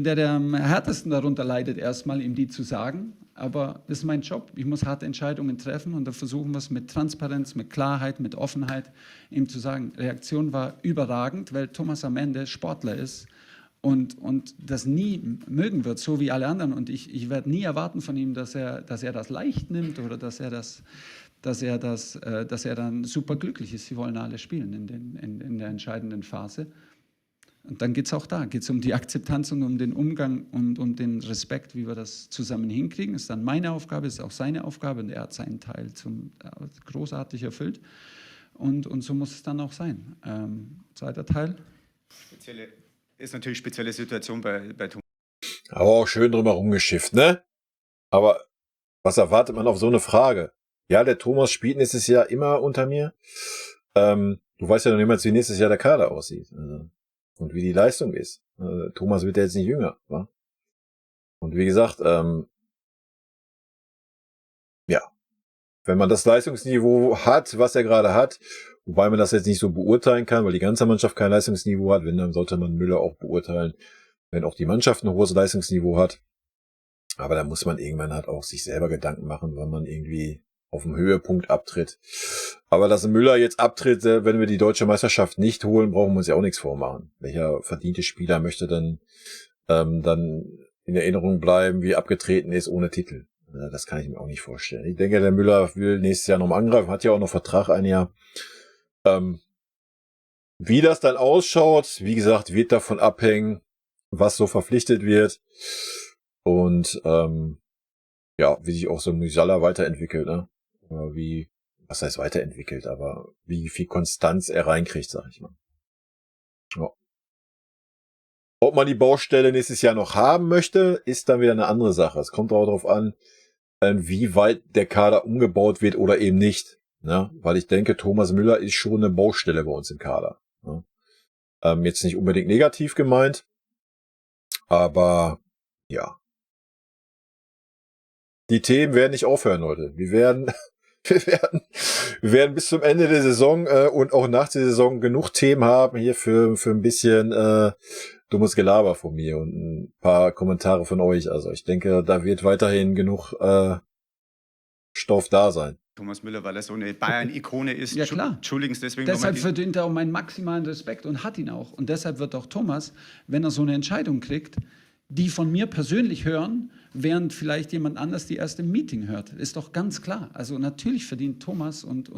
der am härtesten darunter leidet, erstmal ihm die zu sagen. Aber das ist mein Job. Ich muss harte Entscheidungen treffen und da versuchen wir es mit Transparenz, mit Klarheit, mit Offenheit, ihm zu sagen. Reaktion war überragend, weil Thomas am Ende Sportler ist und das nie mögen wird, so wie alle anderen. Und ich werde nie erwarten von ihm, dass er das leicht nimmt oder dass er dann super glücklich ist. Sie wollen alle spielen in der entscheidenden Phase. Und dann geht es auch da, geht es um die Akzeptanz und um den Umgang und um den Respekt, wie wir das zusammen hinkriegen. Das ist dann meine Aufgabe, ist auch seine Aufgabe und er hat seinen Teil großartig erfüllt. Und so muss es dann auch sein. Zweiter Teil. Ist natürlich spezielle Situation bei Thomas. Aber auch schön drüber rumgeschifft, ne? Aber was erwartet man auf so eine Frage? Ja, der Thomas spielt nächstes Jahr immer unter mir. Du weißt ja noch niemals, wie nächstes Jahr der Kader aussieht. Und wie die Leistung ist. Thomas wird ja jetzt nicht jünger. Wa? Und wie gesagt, ja, wenn man das Leistungsniveau hat, was er gerade hat, wobei man das jetzt nicht so beurteilen kann, weil die ganze Mannschaft kein Leistungsniveau hat, wenn, dann sollte man Müller auch beurteilen, wenn auch die Mannschaft ein hohes Leistungsniveau hat. Aber da muss man irgendwann halt auch sich selber Gedanken machen, wenn man irgendwie auf dem Höhepunkt abtritt. Aber dass Müller jetzt abtritt, wenn wir die deutsche Meisterschaft nicht holen, brauchen wir uns ja auch nichts vormachen. Welcher verdiente Spieler möchte dann in Erinnerung bleiben, wie abgetreten ist ohne Titel? Das kann ich mir auch nicht vorstellen. Ich denke, der Müller will nächstes Jahr nochmal angreifen, hat ja auch noch Vertrag ein Jahr. Wie das dann ausschaut, wie gesagt, wird davon abhängen, was so verpflichtet wird. Und ja, wie sich auch so ein Musiala weiterentwickelt, ne? Was heißt weiterentwickelt, aber wie viel Konstanz er reinkriegt, sag ich mal. Ja. Ob man die Baustelle nächstes Jahr noch haben möchte, ist dann wieder eine andere Sache. Es kommt auch darauf an, wie weit der Kader umgebaut wird oder eben nicht. Ne? Weil ich denke, Thomas Müller ist schon eine Baustelle bei uns im Kader. Ne? Jetzt nicht unbedingt negativ gemeint, aber ja. Die Themen werden nicht aufhören, Leute. Wir werden bis zum Ende der Saison und auch nach der Saison genug Themen haben hier für ein bisschen dummes Gelaber von mir und ein paar Kommentare von euch. Also ich denke, da wird weiterhin genug Stoff da sein. Thomas Müller, weil er so eine Bayern-Ikone ist. Ja, klar. Entschuldigen Sie deswegen. Deshalb verdient er auch meinen maximalen Respekt und hat ihn auch. Und deshalb wird auch Thomas, wenn er so eine Entscheidung kriegt, die von mir persönlich hören, während vielleicht jemand anders die erst im Meeting hört. Ist doch ganz klar. Also natürlich verdient Thomas und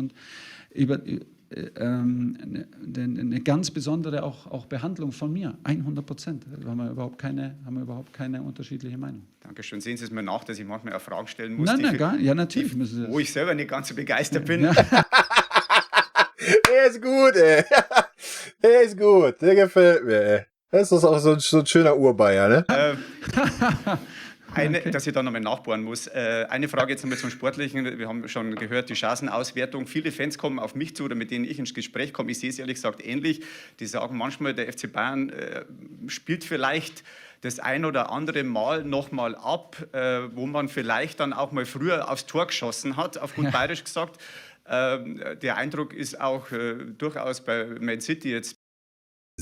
eine ganz besondere auch Behandlung von mir. 100%. Da haben wir überhaupt keine unterschiedliche Meinung. Dankeschön. Sehen Sie es mir nach, dass ich manchmal auch Fragen stellen muss. Ja, natürlich. Wo ich selber nicht ganz so begeistert bin. Ja. Der ist gut, ey. Der ist gut. Der gefällt mir, ey. Das ist auch so ein schöner Urbayer, ne? Dass ich da nochmal nachbohren muss. Eine Frage jetzt nochmal zum Sportlichen. Wir haben schon gehört, die Chancenauswertung. Viele Fans kommen auf mich zu oder mit denen ich ins Gespräch komme. Ich sehe es ehrlich gesagt ähnlich. Die sagen manchmal, der FC Bayern spielt vielleicht das ein oder andere Mal nochmal ab, wo man vielleicht dann auch mal früher aufs Tor geschossen hat, auf gut bayerisch gesagt. Der Eindruck ist auch durchaus bei Man City jetzt.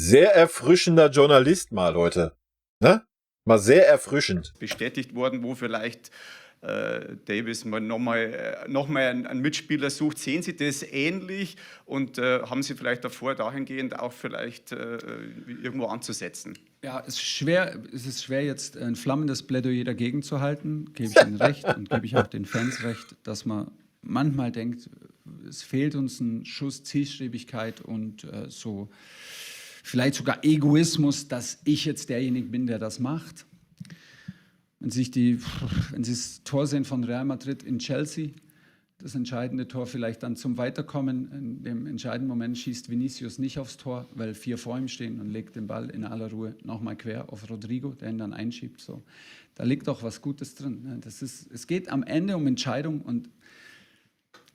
Sehr erfrischender Journalist mal, Leute. Ne? Mal sehr erfrischend. Bestätigt worden, wo vielleicht Davis nochmal einen Mitspieler sucht. Sehen Sie das ähnlich und haben Sie vielleicht davor dahingehend auch vielleicht irgendwo anzusetzen? Ja, es ist schwer, jetzt ein flammendes Plädoyer dagegen zu halten, gebe ich Ihnen recht und gebe ich auch den Fans recht, dass man manchmal denkt, es fehlt uns ein Schuss Zielstrebigkeit und so vielleicht sogar Egoismus, dass ich jetzt derjenige bin, der das macht. Wenn Sie das Tor sehen von Real Madrid in Chelsea, das entscheidende Tor vielleicht dann zum Weiterkommen, in dem entscheidenden Moment schießt Vinicius nicht aufs Tor, weil 4 vor ihm stehen und legt den Ball in aller Ruhe nochmal quer auf Rodrigo, der ihn dann einschiebt. So. Da liegt auch was Gutes drin. Es geht am Ende um Entscheidung und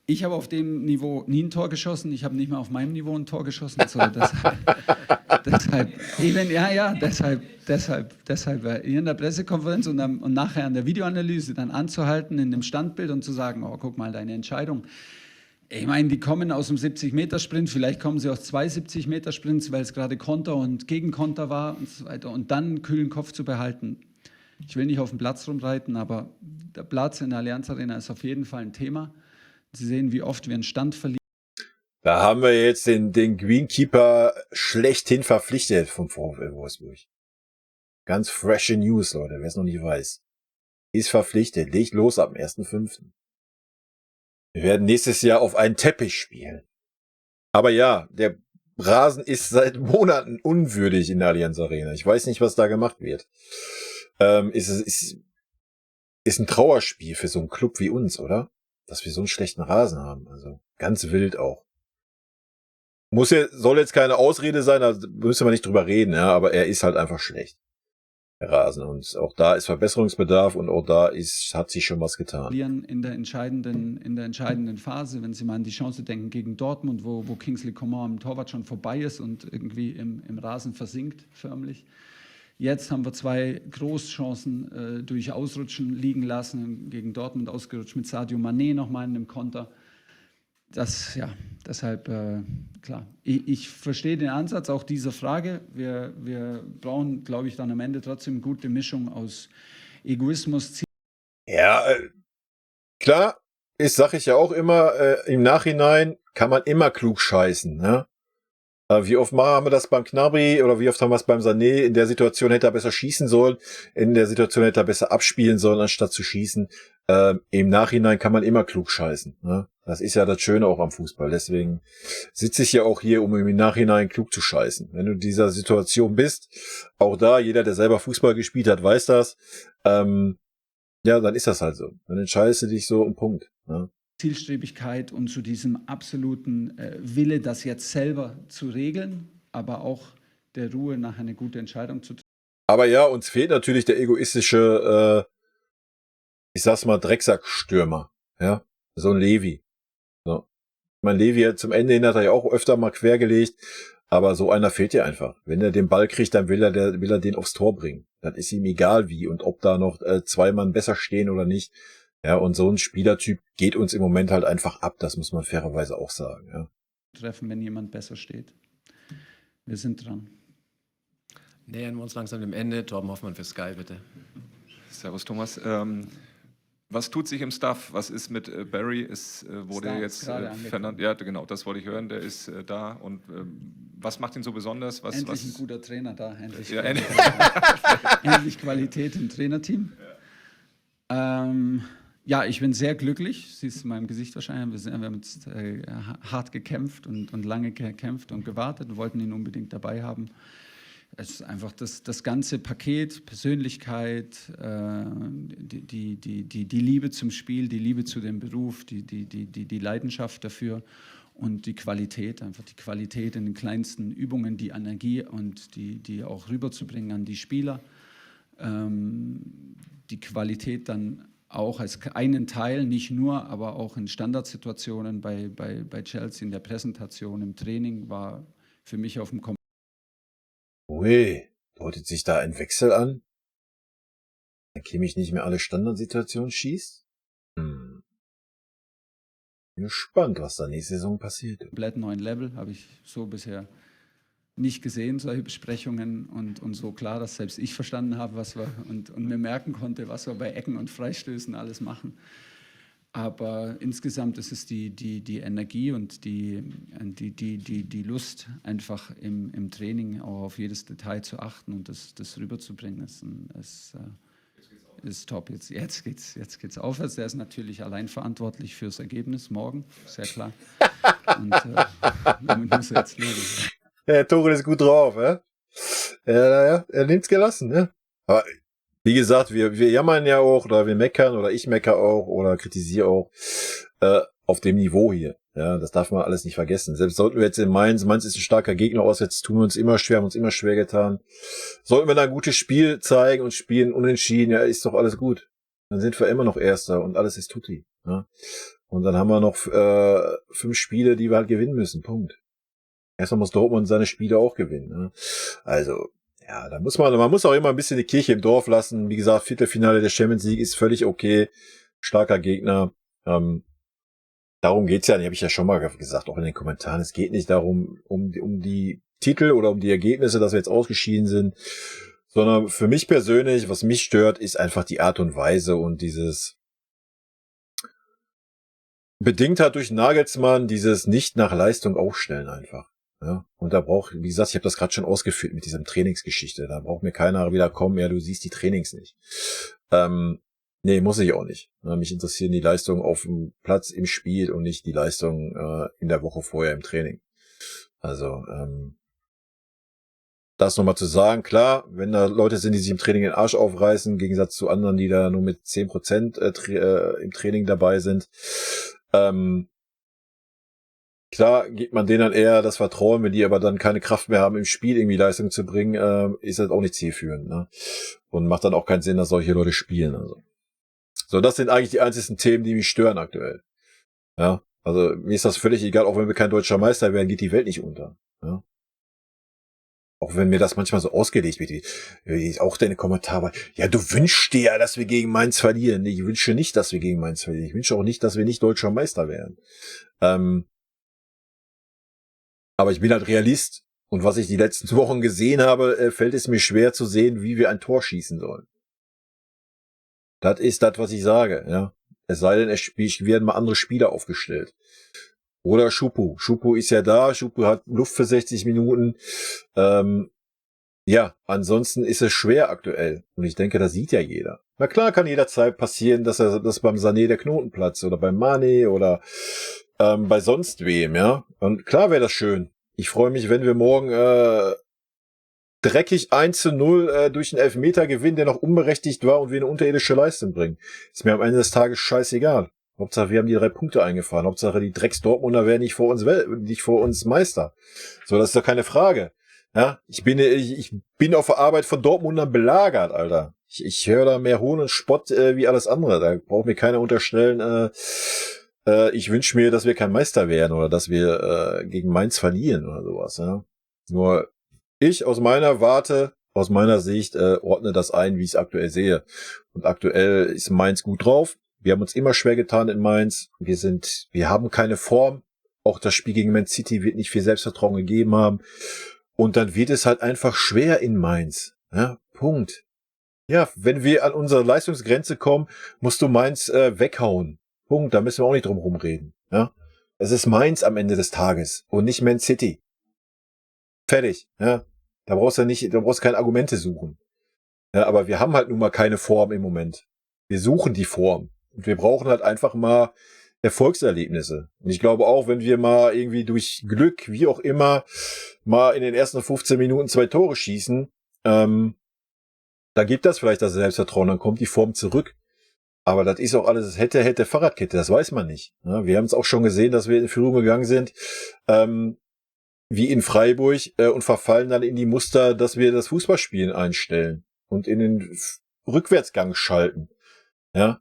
ich habe auf dem Niveau nie ein Tor geschossen. Ich habe nicht mal auf meinem Niveau ein Tor geschossen. So, deshalb hier in der Pressekonferenz und nachher an der Videoanalyse dann anzuhalten in dem Standbild und zu sagen, oh, guck mal, deine Entscheidung. Ich meine, die kommen aus dem 70-Meter-Sprint, vielleicht kommen sie aus 2 70-Meter-Sprints, weil es gerade Konter und Gegenkonter war und so weiter. Und dann einen kühlen Kopf zu behalten. Ich will nicht auf dem Platz rumreiten, aber der Platz in der Allianz Arena ist auf jeden Fall ein Thema. Sie sehen, wie oft wir einen Stand verlieren. Da haben wir jetzt den Greenkeeper schlechthin verpflichtet vom VfL Wolfsburg. Ganz frische News, Leute, wer es noch nicht weiß. Ist verpflichtet, legt los ab dem 1.5. Wir werden nächstes Jahr auf einen Teppich spielen. Aber ja, der Rasen ist seit Monaten unwürdig in der Allianz Arena. Ich weiß nicht, was da gemacht wird. Ist ein Trauerspiel für so einen Club wie uns, oder? Dass wir so einen schlechten Rasen haben. Also ganz wild auch. Soll jetzt keine Ausrede sein, da müssen wir nicht drüber reden, ja, aber er ist halt einfach schlecht. Der Rasen. Und auch da ist Verbesserungsbedarf und auch da hat sich schon was getan. In der entscheidenden Phase, wenn Sie mal an die Chance denken gegen Dortmund, wo Kingsley Coman am Torwart schon vorbei ist und irgendwie im Rasen versinkt, förmlich. Jetzt haben wir 2 Großchancen durch Ausrutschen liegen lassen, gegen Dortmund ausgerutscht, mit Sadio Mané nochmal in einem Konter. Deshalb, klar, ich verstehe den Ansatz auch dieser Frage. Wir brauchen, glaube ich, dann am Ende trotzdem eine gute Mischung aus Egoismus. Ja, klar, sage ich ja auch immer, im Nachhinein kann man immer klug scheißen, ne? Wie oft haben wir das beim Gnabry oder wie oft haben wir es beim Sané? In der Situation hätte er besser schießen sollen, in der Situation hätte er besser abspielen sollen, anstatt zu schießen. Im Nachhinein kann man immer klug scheißen. Ne? Das ist ja das Schöne auch am Fußball. Deswegen sitze ich ja auch hier, um im Nachhinein klug zu scheißen. Wenn du in dieser Situation bist, auch da, jeder, der selber Fußball gespielt hat, weiß das. Ja, dann ist das halt so. Dann entscheidest du dich so um Punkt. Ne? Zielstrebigkeit und zu diesem absoluten Wille, das jetzt selber zu regeln, aber auch der Ruhe nach eine gute Entscheidung zu treffen. Aber ja, uns fehlt natürlich der egoistische, ich sag's mal, Drecksackstürmer. Ja, so ein Levi. So. Mein Levi zum Ende hin hat er ja auch öfter mal quergelegt, aber so einer fehlt dir einfach. Wenn er den Ball kriegt, dann will er den aufs Tor bringen. Dann ist ihm egal wie und ob da noch 2 Mann besser stehen oder nicht. Ja, und so ein Spielertyp geht uns im Moment halt einfach ab, das muss man fairerweise auch sagen. Ja. Treffen, wenn jemand besser steht. Wir sind dran. Nähern wir uns langsam dem Ende. Torben Hoffmann für Sky, bitte. Servus, Thomas. Was tut sich im Staff? Was ist mit Barry? Wurde Staff jetzt Fernand? Ja, genau, das wollte ich hören. Der ist da. Und was macht ihn so besonders? Endlich ein guter Trainer da. Endlich, ja, endlich Qualität im Trainerteam. Ja. Ja, ich bin sehr glücklich. Siehst du in meinem Gesicht wahrscheinlich. Wir haben jetzt hart gekämpft und lange gekämpft und gewartet und wollten ihn unbedingt dabei haben. Es ist einfach das ganze Paket, Persönlichkeit, die Liebe zum Spiel, die Liebe zu dem Beruf, die Leidenschaft dafür und die Qualität, einfach die Qualität in den kleinsten Übungen, die Energie und die auch rüberzubringen an die Spieler. Die Qualität dann auch als einen Teil, nicht nur, aber auch in Standardsituationen bei Chelsea, in der Präsentation, im Training, war für mich auf dem Kom. Ui, deutet sich da ein Wechsel an? Wenn Kimmich nicht mehr alle Standardsituationen schießt? Bin gespannt, was da nächste Saison passiert. Komplett neuen Level habe ich so bisher nicht gesehen, solche Besprechungen und so klar, dass selbst ich verstanden habe, was wir und mir merken konnte, was wir bei Ecken und Freistößen alles machen. Aber insgesamt ist es die Energie und die Lust, einfach im Training auch auf jedes Detail zu achten und das rüberzubringen, ist top. Jetzt geht's aufwärts. Der ist natürlich allein verantwortlich fürs Ergebnis morgen, sehr klar. Und damit muss er jetzt leben. Der Tuchel ist gut drauf, ja? Er nimmt's gelassen, ne? Aber wie gesagt, wir jammern ja auch, oder wir meckern, oder ich meckere auch, oder kritisiere auch, auf dem Niveau hier. Ja, das darf man alles nicht vergessen. Selbst sollten wir jetzt in Mainz ist ein starker Gegner auswärts, tun wir uns immer schwer, haben uns immer schwer getan. Sollten wir da ein gutes Spiel zeigen und spielen unentschieden, ja, ist doch alles gut. Dann sind wir immer noch Erster und alles ist tutti. Ja? Und dann haben wir noch 5 Spiele, die wir halt gewinnen müssen. Punkt. Erstmal muss Dortmund seine Spiele auch gewinnen. Ne? Also, ja, man muss auch immer ein bisschen die Kirche im Dorf lassen. Wie gesagt, Viertelfinale der Champions League ist völlig okay. Starker Gegner. Darum geht's ja nicht, habe ich ja schon mal gesagt, auch in den Kommentaren. Es geht nicht darum, um die Titel oder um die Ergebnisse, dass wir jetzt ausgeschieden sind, sondern für mich persönlich, was mich stört, ist einfach die Art und Weise und dieses bedingt hat durch Nagelsmann dieses nicht nach Leistung aufstellen einfach. Ja, und da wie gesagt, ich habe das gerade schon ausgeführt mit diesem Trainingsgeschichte. Da braucht mir keiner wieder kommen, ja, du siehst die Trainings nicht. Nee, muss ich auch nicht. Mich interessieren die Leistungen auf dem Platz im Spiel und nicht die Leistungen in der Woche vorher im Training. Also, das nochmal zu sagen, klar, wenn da Leute sind, die sich im Training den Arsch aufreißen, im Gegensatz zu anderen, die da nur mit 10% im Training dabei sind, klar gibt man denen dann eher das Vertrauen, wenn die aber dann keine Kraft mehr haben, im Spiel irgendwie Leistung zu bringen, ist das auch nicht zielführend, ne? Und macht dann auch keinen Sinn, dass solche Leute spielen. Also. So, das sind eigentlich die einzigen Themen, die mich stören aktuell. Ja, also mir ist das völlig egal, auch wenn wir kein deutscher Meister werden, geht die Welt nicht unter. Ja? Auch wenn mir das manchmal so ausgelegt wird, auch deine Kommentare, ja, du wünschst dir ja, dass wir gegen Mainz verlieren. Nee, ich wünsche nicht, dass wir gegen Mainz verlieren. Ich wünsche auch nicht, dass wir nicht deutscher Meister werden. Aber ich bin halt Realist. Und was ich die letzten Wochen gesehen habe, fällt es mir schwer zu sehen, wie wir ein Tor schießen sollen. Das ist das, was ich sage, ja. Es sei denn, es werden mal andere Spieler aufgestellt. Oder Schupu. Schupu ist ja da. Schupu hat Luft für 60 Minuten. Ja, ansonsten ist es schwer aktuell. Und ich denke, das sieht ja jeder. Na klar kann jederzeit passieren, dass beim Sané der Knoten platzt oder beim Mane oder bei sonst wem, ja. Und klar wäre das schön. Ich freue mich, wenn wir morgen dreckig 1:0 durch einen Elfmeter gewinnen, der noch unberechtigt war und wir eine unterirdische Leistung bringen. Ist mir am Ende des Tages scheißegal. Hauptsache, wir haben die 3 Punkte eingefahren. Hauptsache, die Drecks-Dortmunder werden nicht vor uns Meister. So, das ist doch keine Frage. Ja, ich bin auf der Arbeit von Dortmundern belagert, Alter. Ich höre da mehr Hohn und Spott wie alles andere. Da braucht mir keiner unterstellen, ich wünsche mir, dass wir kein Meister werden oder dass wir gegen Mainz verlieren oder sowas. Ja. Nur ich aus meiner Sicht, ordne das ein, wie ich es aktuell sehe. Und aktuell ist Mainz gut drauf. Wir haben uns immer schwer getan in Mainz. Wir haben keine Form. Auch das Spiel gegen Man City wird nicht viel Selbstvertrauen gegeben haben. Und dann wird es halt einfach schwer in Mainz. Ja, Punkt. Ja, wenn wir an unsere Leistungsgrenze kommen, musst du Mainz weghauen. Punkt. Da müssen wir auch nicht drum rumreden. Ja, es ist Mainz am Ende des Tages und nicht Man City. Fertig. Ja, da brauchst du keine Argumente suchen. Ja, aber wir haben halt nun mal keine Form im Moment. Wir suchen die Form. Und wir brauchen halt einfach mal Erfolgserlebnisse. Und ich glaube auch, wenn wir mal irgendwie durch Glück, wie auch immer, mal in den ersten 15 Minuten 2 Tore schießen, dann gibt das vielleicht das Selbstvertrauen, dann kommt die Form zurück. Aber das ist auch alles hätte Fahrradkette, das weiß man nicht. Ja, wir haben es auch schon gesehen, dass wir in Führung gegangen sind, wie in Freiburg, und verfallen dann in die Muster, dass wir das Fußballspielen einstellen und in den Rückwärtsgang schalten. Ja.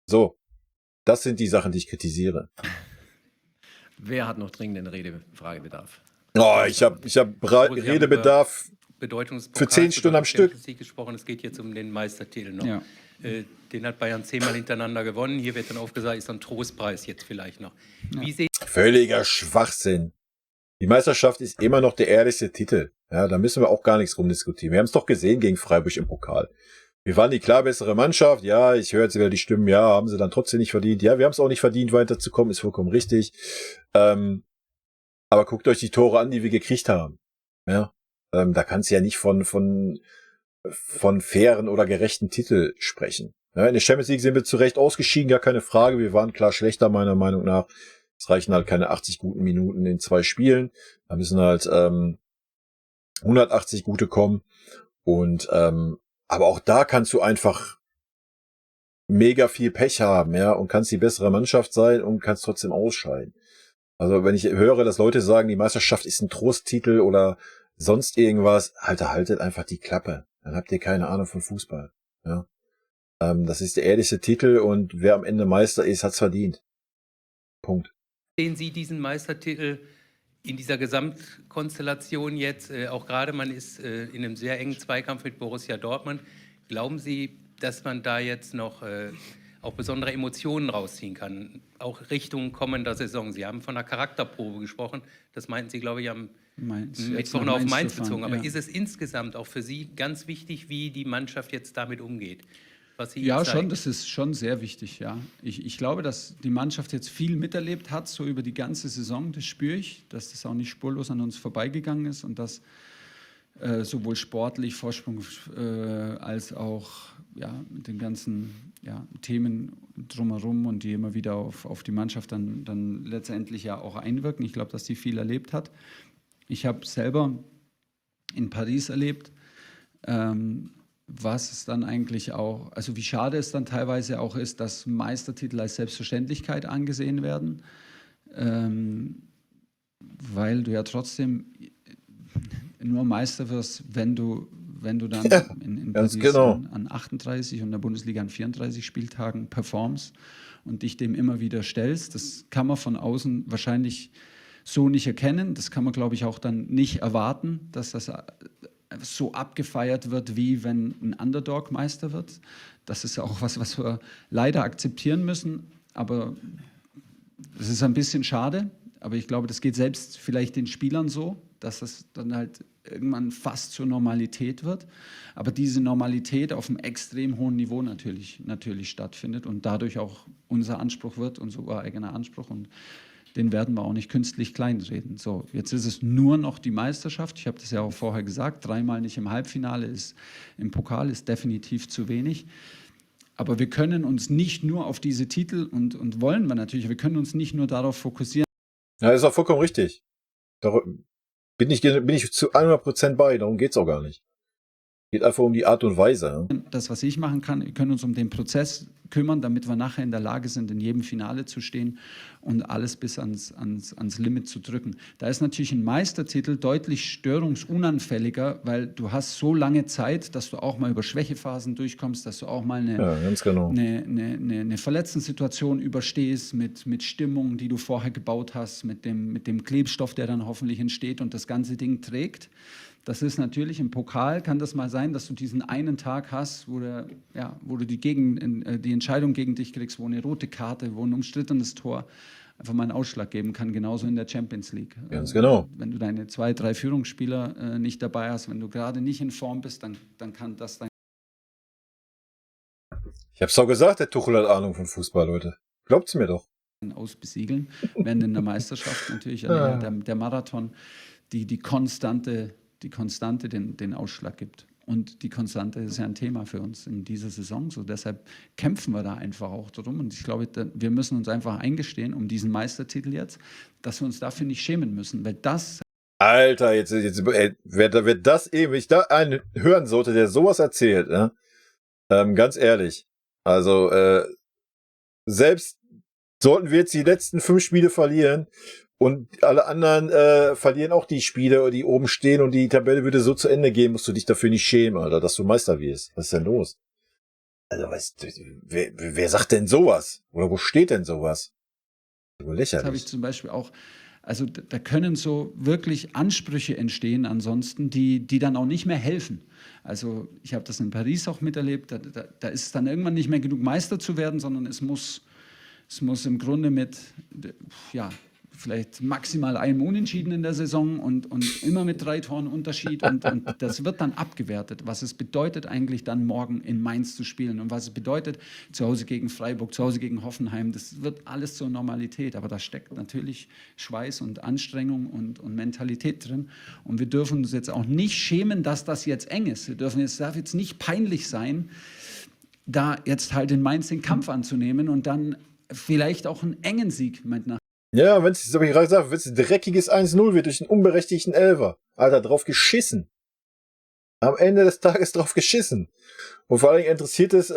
So. Das sind die Sachen, die ich kritisiere. Wer hat noch dringenden Redefragebedarf? Oh, ich hab Redebedarf für 10 Stunden am Stück. Gesprochen. Es geht jetzt um den Meistertitel noch. Ja. Den hat Bayern 10-mal hintereinander gewonnen. Hier wird dann aufgesagt, ist ein Trostpreis jetzt vielleicht noch. Ja. Völliger Schwachsinn. Die Meisterschaft ist immer noch der ehrlichste Titel. Ja, da müssen wir auch gar nichts rumdiskutieren. Wir haben es doch gesehen gegen Freiburg im Pokal. Wir waren die klar bessere Mannschaft. Ja, ich höre jetzt wieder die Stimmen. Ja, haben sie dann trotzdem nicht verdient. Ja, wir haben es auch nicht verdient, weiterzukommen. Ist vollkommen richtig. Aber guckt euch die Tore an, die wir gekriegt haben. Ja, da kannst du ja nicht von fairen oder gerechten Titel sprechen. Ja, in der Champions League sind wir zu Recht ausgeschieden, gar keine Frage. Wir waren klar schlechter, meiner Meinung nach. Es reichen halt keine 80 guten Minuten in 2 Spielen. Da müssen halt 180 gute kommen. Und aber auch da kannst du einfach mega viel Pech haben, ja, und kannst die bessere Mannschaft sein und kannst trotzdem ausscheiden. Also wenn ich höre, dass Leute sagen, die Meisterschaft ist ein Trosttitel oder sonst irgendwas, haltet einfach die Klappe. Dann habt ihr keine Ahnung von Fußball. Ja. Das ist der ehrlichste Titel und wer am Ende Meister ist, hat's verdient. Punkt. Sehen Sie diesen Meistertitel in dieser Gesamtkonstellation jetzt, auch gerade man ist in einem sehr engen Zweikampf mit Borussia Dortmund. Glauben Sie, dass man da jetzt noch auch besondere Emotionen rausziehen kann, auch Richtung kommender Saison? Sie haben von einer Charakterprobe gesprochen, das meinten Sie, glaube ich, am Mittwoch noch auf Mainz bezogen. Aber ist es insgesamt auch für Sie ganz wichtig, wie die Mannschaft jetzt damit umgeht? Ja, schon, das ist schon sehr wichtig, ja. Ich glaube, dass die Mannschaft jetzt viel miterlebt hat, so über die ganze Saison, das spüre ich, dass das auch nicht spurlos an uns vorbeigegangen ist und dass sowohl sportlich Vorsprung als auch mit den ganzen Themen drumherum und die immer wieder auf die Mannschaft dann letztendlich ja auch einwirken. Ich glaube, dass die viel erlebt hat. Ich habe selber in Paris erlebt, was es dann eigentlich auch, also wie schade es dann teilweise auch ist, dass Meistertitel als Selbstverständlichkeit angesehen werden, weil du ja trotzdem nur Meister wirst, wenn du dann in Paris an 38 und in der Bundesliga an 34 Spieltagen performst und dich dem immer wieder stellst. Das kann man von außen wahrscheinlich so nicht erkennen. Das kann man, glaube ich, auch dann nicht erwarten, dass das so abgefeiert wird, wie wenn ein Underdog Meister wird. Das ist ja auch was wir leider akzeptieren müssen. Aber es ist ein bisschen schade. Aber ich glaube, das geht selbst vielleicht den Spielern so, dass das dann halt irgendwann fast zur Normalität wird. Aber diese Normalität auf einem extrem hohen Niveau natürlich stattfindet und dadurch auch unser Anspruch wird, unser ureigener Anspruch. Und den werden wir auch nicht künstlich kleinreden. So, jetzt ist es nur noch die Meisterschaft. Ich habe das ja auch vorher gesagt, 3-mal nicht im Halbfinale im Pokal ist definitiv zu wenig. Aber wir können uns nicht nur auf diese Titel und wollen wir natürlich, wir können uns nicht nur darauf fokussieren. Ja, ist auch vollkommen richtig. Da bin ich zu 100% bei, darum geht's auch gar nicht. Geht einfach um die Art und Weise. Ja. Das, was ich machen kann, wir können uns um den Prozess kümmern, damit wir nachher in der Lage sind, in jedem Finale zu stehen und alles bis ans Limit zu drücken. Da ist natürlich ein Meistertitel deutlich störungsunanfälliger, weil du hast so lange Zeit, dass du auch mal über Schwächephasen durchkommst, dass du auch mal eine Verletztenssituation überstehst mit Stimmung, die du vorher gebaut hast, mit dem Klebstoff, der dann hoffentlich entsteht und das ganze Ding trägt. Das ist natürlich im Pokal, kann das mal sein, dass du diesen einen Tag hast, wo du die Entscheidung gegen dich kriegst, wo eine rote Karte, wo ein umstrittenes Tor einfach mal einen Ausschlag geben kann, genauso in der Champions League. Ganz genau. Wenn du deine 2, 3 Führungsspieler nicht dabei hast, wenn du gerade nicht in Form bist, dann kann das dein... Ich hab's doch gesagt, der Tuchel hat Ahnung von Fußball, Leute. Glaubt's mir doch. Ausbesiegeln, während in der Meisterschaft natürlich der Marathon die Konstante den Ausschlag gibt. Und die Konstante ist ja ein Thema für uns in dieser Saison. So deshalb kämpfen wir da einfach auch drum. Und ich glaube, wir müssen uns einfach eingestehen, um diesen Meistertitel jetzt, dass wir uns dafür nicht schämen müssen. Weil das... Alter, wer das eben, wenn ich da einen hören sollte, der sowas erzählt, ne? Ganz ehrlich. Also, selbst sollten wir jetzt die letzten 5 Spiele verlieren, und alle anderen verlieren auch die Spiele, die oben stehen und die Tabelle würde so zu Ende gehen, musst du dich dafür nicht schämen, Alter, dass du Meister wirst. Was ist denn los? Also, wer sagt denn sowas? Oder wo steht denn sowas? Lächerlich. Das habe ich zum Beispiel auch, also da können so wirklich Ansprüche entstehen ansonsten, die dann auch nicht mehr helfen. Also ich habe das in Paris auch miterlebt, da ist es dann irgendwann nicht mehr genug Meister zu werden, sondern es muss im Grunde mit, vielleicht maximal einem Unentschieden in der Saison und immer mit 3 Toren Unterschied und das wird dann abgewertet, was es bedeutet eigentlich dann morgen in Mainz zu spielen und was es bedeutet zu Hause gegen Freiburg, zu Hause gegen Hoffenheim, das wird alles zur Normalität, aber da steckt natürlich Schweiß und Anstrengung und Mentalität drin und wir dürfen uns jetzt auch nicht schämen, dass das jetzt eng ist, es darf jetzt nicht peinlich sein, da jetzt halt in Mainz den Kampf anzunehmen und dann vielleicht auch einen engen Sieg mit nach. Ja, wenn es, habe ich gerade gesagt, wenn es ein dreckiges 1-0 wird durch einen unberechtigten Elfer. Alter, drauf geschissen. Am Ende des Tages drauf geschissen. Und vor allem interessiert es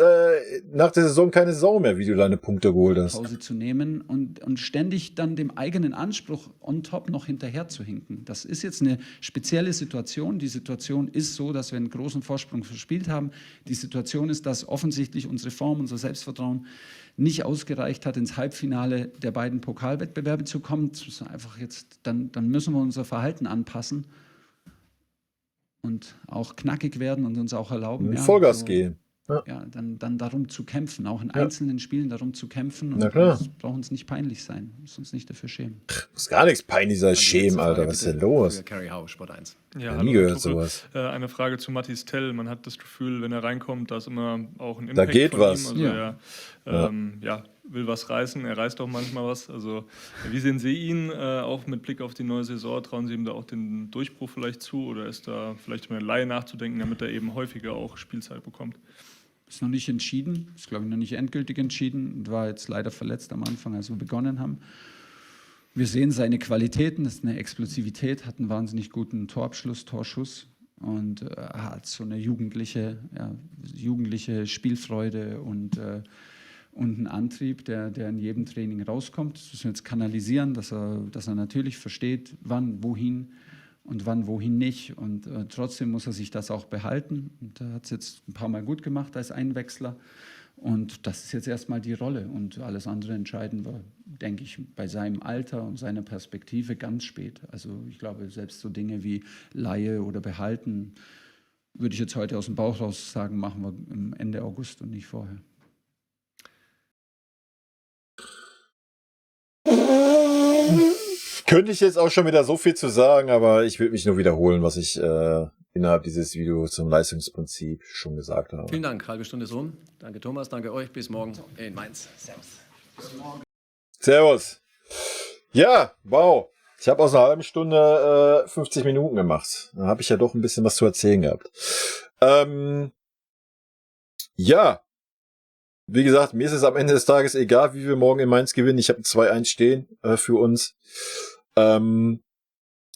nach der Saison keine Sau mehr, wie du deine Punkte geholt hast. Pause zu nehmen und ständig dann dem eigenen Anspruch on top noch hinterher zu hinken. Das ist jetzt eine spezielle Situation. Die Situation ist so, dass wir einen großen Vorsprung verspielt haben. Die Situation ist, dass offensichtlich unsere Form, unser Selbstvertrauen nicht ausgereicht hat, ins Halbfinale der beiden Pokalwettbewerbe zu kommen. Das ist einfach jetzt, dann müssen wir unser Verhalten anpassen und auch knackig werden und uns auch erlauben, Vollgas gehen. Ja, dann darum zu kämpfen, auch in einzelnen Spielen darum zu kämpfen. Und das braucht uns nicht peinlich sein, muss uns nicht dafür schämen. Muss gar nichts peinlich sein, schämen, Alter, was ist denn los? Carrie Hau, Sport 1. Ja, nie gehört sowas. Eine Frage zu Mathis Tell. Man hat das Gefühl, wenn er reinkommt, da ist immer auch ein Impact da geht von was. ihm. Also er will was reißen, er reißt auch manchmal was. Also wie sehen Sie ihn, auch mit Blick auf die neue Saison? Trauen Sie ihm da auch den Durchbruch vielleicht zu oder ist da vielleicht über eine Laie nachzudenken, damit er eben häufiger auch Spielzeit bekommt? Ist noch nicht entschieden, ist glaube ich noch nicht endgültig entschieden und war jetzt leider verletzt am Anfang, als wir begonnen haben. Wir sehen seine Qualitäten, das ist eine Explosivität, hat einen wahnsinnig guten Torabschluss, Torschuss und hat so eine jugendliche Spielfreude und einen Antrieb, der in jedem Training rauskommt. Das müssen wir jetzt kanalisieren, dass er natürlich versteht, wann, wohin und wann, wohin nicht. Und trotzdem muss er sich das auch behalten. Und er hat es jetzt ein paar Mal gut gemacht als Einwechsler. Und das ist jetzt erstmal die Rolle. Und alles andere entscheiden wir, denke ich, bei seinem Alter und seiner Perspektive ganz spät. Also ich glaube, selbst so Dinge wie Leihe oder Behalten, würde ich jetzt heute aus dem Bauch raus sagen, machen wir Ende August und nicht vorher. Könnte ich jetzt auch schon wieder so viel zu sagen, aber ich will mich nur wiederholen, was ich innerhalb dieses Videos zum Leistungsprinzip schon gesagt habe. Vielen Dank, halbe Stunde ist rum. Danke Thomas, danke euch, bis morgen in Mainz. Servus. Bis morgen. Servus. Ja, wow. Ich habe aus einer halben Stunde 50 Minuten gemacht. Da habe ich ja doch ein bisschen was zu erzählen gehabt. Ja. Wie gesagt, mir ist es am Ende des Tages egal, wie wir morgen in Mainz gewinnen. Ich habe ein 2-1 stehen für uns.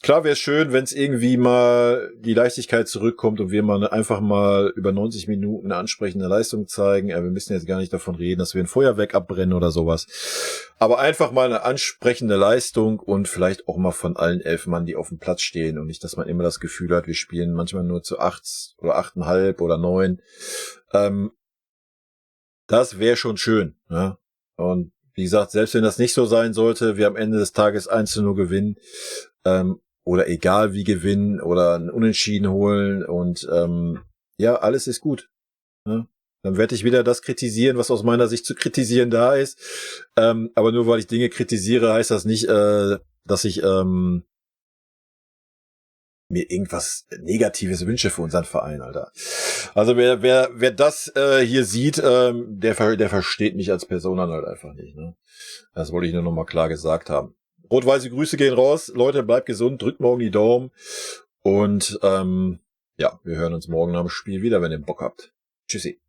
Klar wäre es schön, wenn es irgendwie mal die Leichtigkeit zurückkommt und wir mal einfach mal über 90 Minuten eine ansprechende Leistung zeigen. Wir müssen jetzt gar nicht davon reden, dass wir ein Feuerwerk abbrennen oder sowas. Aber einfach mal eine ansprechende Leistung und vielleicht auch mal von allen 11 Mann, die auf dem Platz stehen und nicht, dass man immer das Gefühl hat, wir spielen manchmal nur zu 8 oder 8,5 oder 9. Das wäre schon schön. Ja? Und wie gesagt, selbst wenn das nicht so sein sollte, wir am Ende des Tages 1-0 gewinnen, oder egal wie gewinnen oder ein Unentschieden holen und ja, alles ist gut. Ja? Dann werde ich wieder das kritisieren, was aus meiner Sicht zu kritisieren da ist. Aber nur weil ich Dinge kritisiere, heißt das nicht, dass ich mir irgendwas Negatives wünsche für unseren Verein, Alter. Also wer das hier sieht, der versteht mich als Person dann halt einfach nicht. Ne? Das wollte ich nur noch mal klar gesagt haben. Rot-weiße Grüße gehen raus. Leute, bleibt gesund, drückt morgen die Daumen. Und ja, wir hören uns morgen nach dem Spiel wieder, wenn ihr Bock habt. Tschüssi.